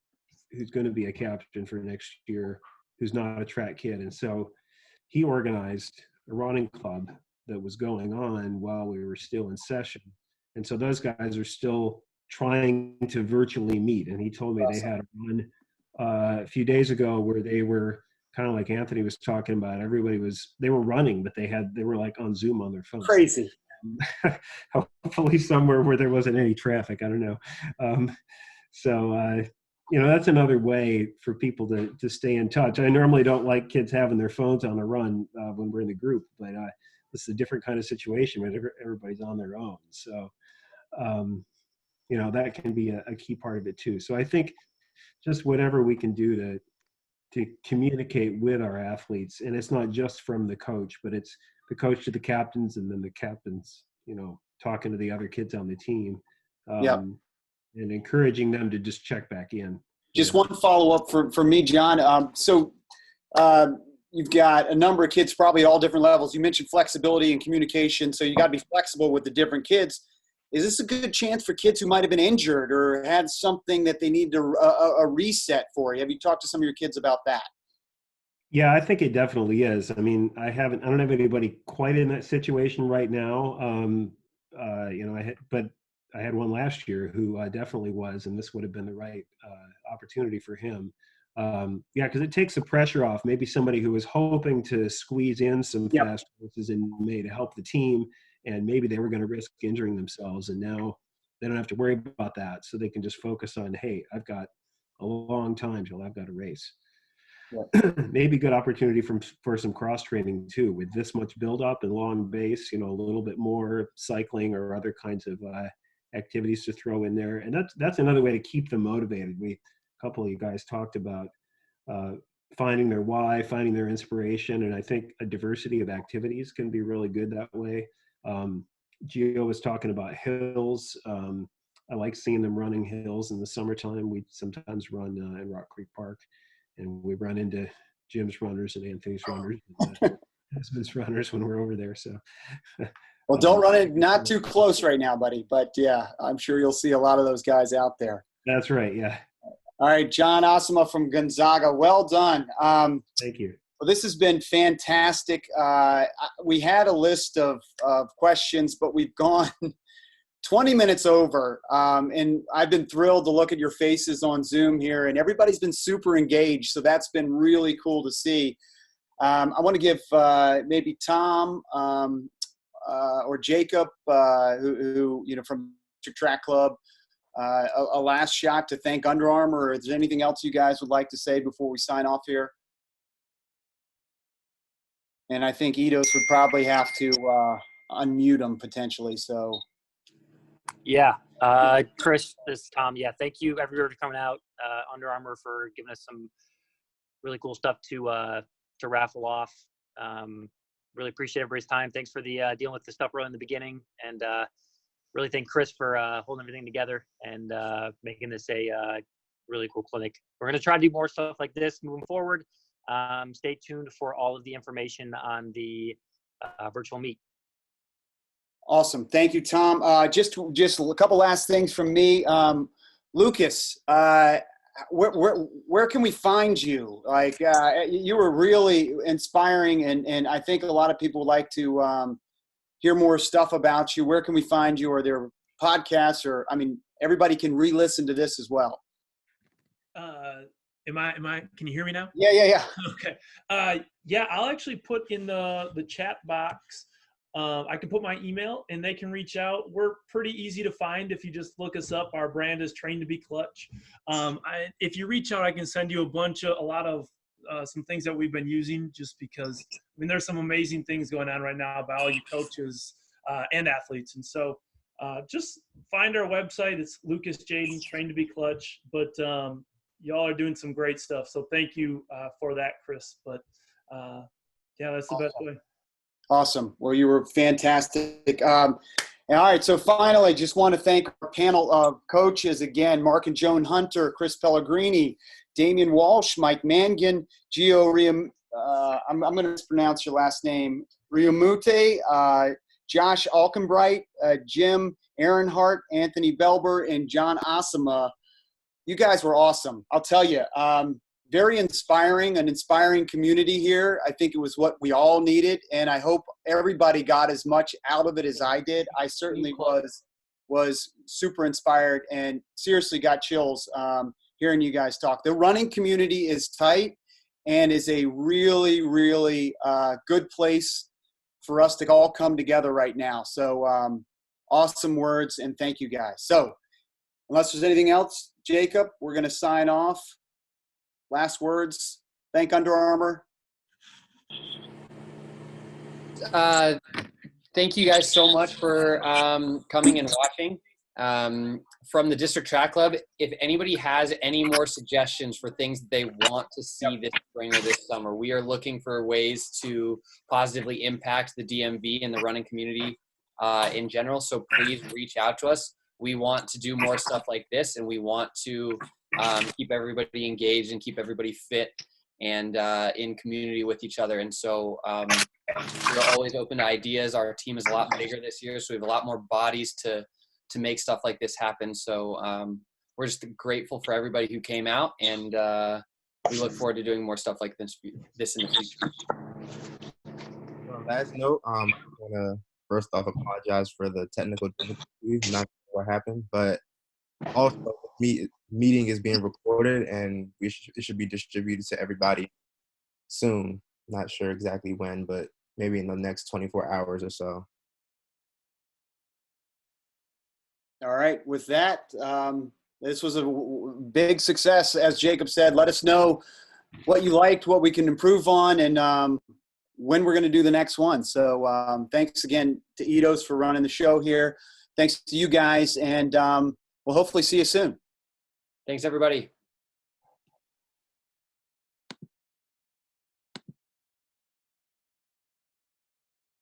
who's going to be a captain for next year, who's not a track kid. And so he organized a running club that was going on while we were still in session. And so those guys are still trying to virtually meet. And he told me they had one a few days ago where they were kind of like Anthony was talking about. They were running, but they were like on Zoom on their phones. Crazy. Hopefully somewhere where there wasn't any traffic. I don't know. That's another way for people to stay in touch. I normally don't like kids having their phones on a run when we're in the group, but this is a different kind of situation where everybody's on their own. So, that can be a key part of it too. So I think just whatever we can do to communicate with our athletes, and it's not just from the coach, but it's the coach to the captains, and then the captains, talking to the other kids on the team, and encouraging them to just check back in. Just one follow-up for me, John. You've got a number of kids, probably at all different levels. You mentioned flexibility and communication, so you got to be flexible with the different kids. Is this a good chance for kids who might have been injured or had something that they need a reset for? Have you talked to some of your kids about that? Yeah, I think it definitely is. I mean, I don't have anybody quite in that situation right now. I had one last year who definitely was, and this would have been the right opportunity for him. Because it takes the pressure off. Maybe somebody who was hoping to squeeze in some fast courses in May to help the team, and maybe they were going to risk injuring themselves, and now they don't have to worry about that. So they can just focus on, hey, I've got a long time till I've got a race. Maybe good opportunity for some cross training too, with this much build up and long base, a little bit more cycling or other kinds of activities to throw in there. And that's another way to keep them motivated. A couple of you guys talked about finding their why, finding their inspiration. And I think a diversity of activities can be really good that way. Gio was talking about hills. I like seeing them running hills in the summertime. We sometimes run in Rock Creek Park, and we run into Jim's runners and Anthony's runners, and husband's runners when we're over there. So, well, don't run it not too close right now, buddy. But yeah, I'm sure you'll see a lot of those guys out there. That's right. Yeah. All right, John Asama from Gonzaga. Well done. Thank you. Well, this has been fantastic. We had a list of questions, but we've gone 20 minutes over. And I've been thrilled to look at your faces on Zoom here, and everybody's been super engaged. So that's been really cool to see. I want to give maybe Tom or Jacob, who from Track Club, a last shot to thank Under Armour. Or is there anything else you guys would like to say before we sign off here? And I think Eidos would probably have to unmute him potentially. So, yeah, Chris, this is Tom. Yeah, thank you everybody for coming out. Under Armour for giving us some really cool stuff to raffle off. Really appreciate everybody's time. Thanks for the dealing with the stuff early in the beginning, and really thank Chris for holding everything together and making this a really cool clinic. We're going to try to do more stuff like this moving forward. Stay tuned for all of the information on the virtual meet. Awesome. Thank you, Tom. Just a couple last things from me. Lucas, where can we find you? Like, you were really inspiring, and I think a lot of people would like to hear more stuff about you. Where can we find you? Are there podcasts, or, everybody can re-listen to this as well. Can you hear me now? Yeah. Okay. I'll actually put in the chat box. I can put my email and they can reach out. We're pretty easy to find if you just look us up. Our brand is Trained to Be Clutch. If you reach out, I can send you a lot of some things that we've been using, just because there's some amazing things going on right now about all you coaches and athletes. And so just find our website. It's Lucas Jaden, Trained to Be Clutch. But y'all are doing some great stuff. So thank you for that, Chris. But that's the best way. Awesome. Well, you were fantastic. All right. So finally, just want to thank our panel of coaches again: Mark and Joan Hunter, Chris Pellegrini, Damian Walsh, Mike Mangan, Gio Riam. I'm going to mispronounce your last name. Riamute, Josh Alkenbright, Jim Ehrenhart, Anthony Belber, and John Asama. You guys were awesome. I'll tell you, very inspiring, an inspiring community here. I think it was what we all needed, and I hope everybody got as much out of it as I did. I certainly was was super inspired and seriously got chills hearing you guys talk. The running community is tight and is a really, really good place for us to all come together right now. So awesome words, and thank you guys. So unless there's anything else, Jacob, we're going to sign off. Last words. Thank Under Armour. Thank you guys so much for coming and watching. From the District Track Club, if anybody has any more suggestions for things that they want to see this spring or this summer, we are looking for ways to positively impact the DMV and the running community in general. So please reach out to us. We want to do more stuff like this, and we want to keep everybody engaged and keep everybody fit and in community with each other. And so we're always open to ideas. Our team is a lot bigger this year, so we have a lot more bodies to make stuff like this happen. So we're just grateful for everybody who came out, and we look forward to doing more stuff like this in the future. On last note, I want to first off apologize for the technical difficulties. Not sure what happened, but also the meeting is being recorded, and it should be distributed to everybody soon. Not sure exactly when, but maybe in the next 24 hours or so. All right. With that, this was a big success. As Jacob said, let us know what you liked, what we can improve on, and when we're going to do the next one. So thanks again to Eidos for running the show here. Thanks to you guys, and we'll hopefully see you soon. Thanks, everybody.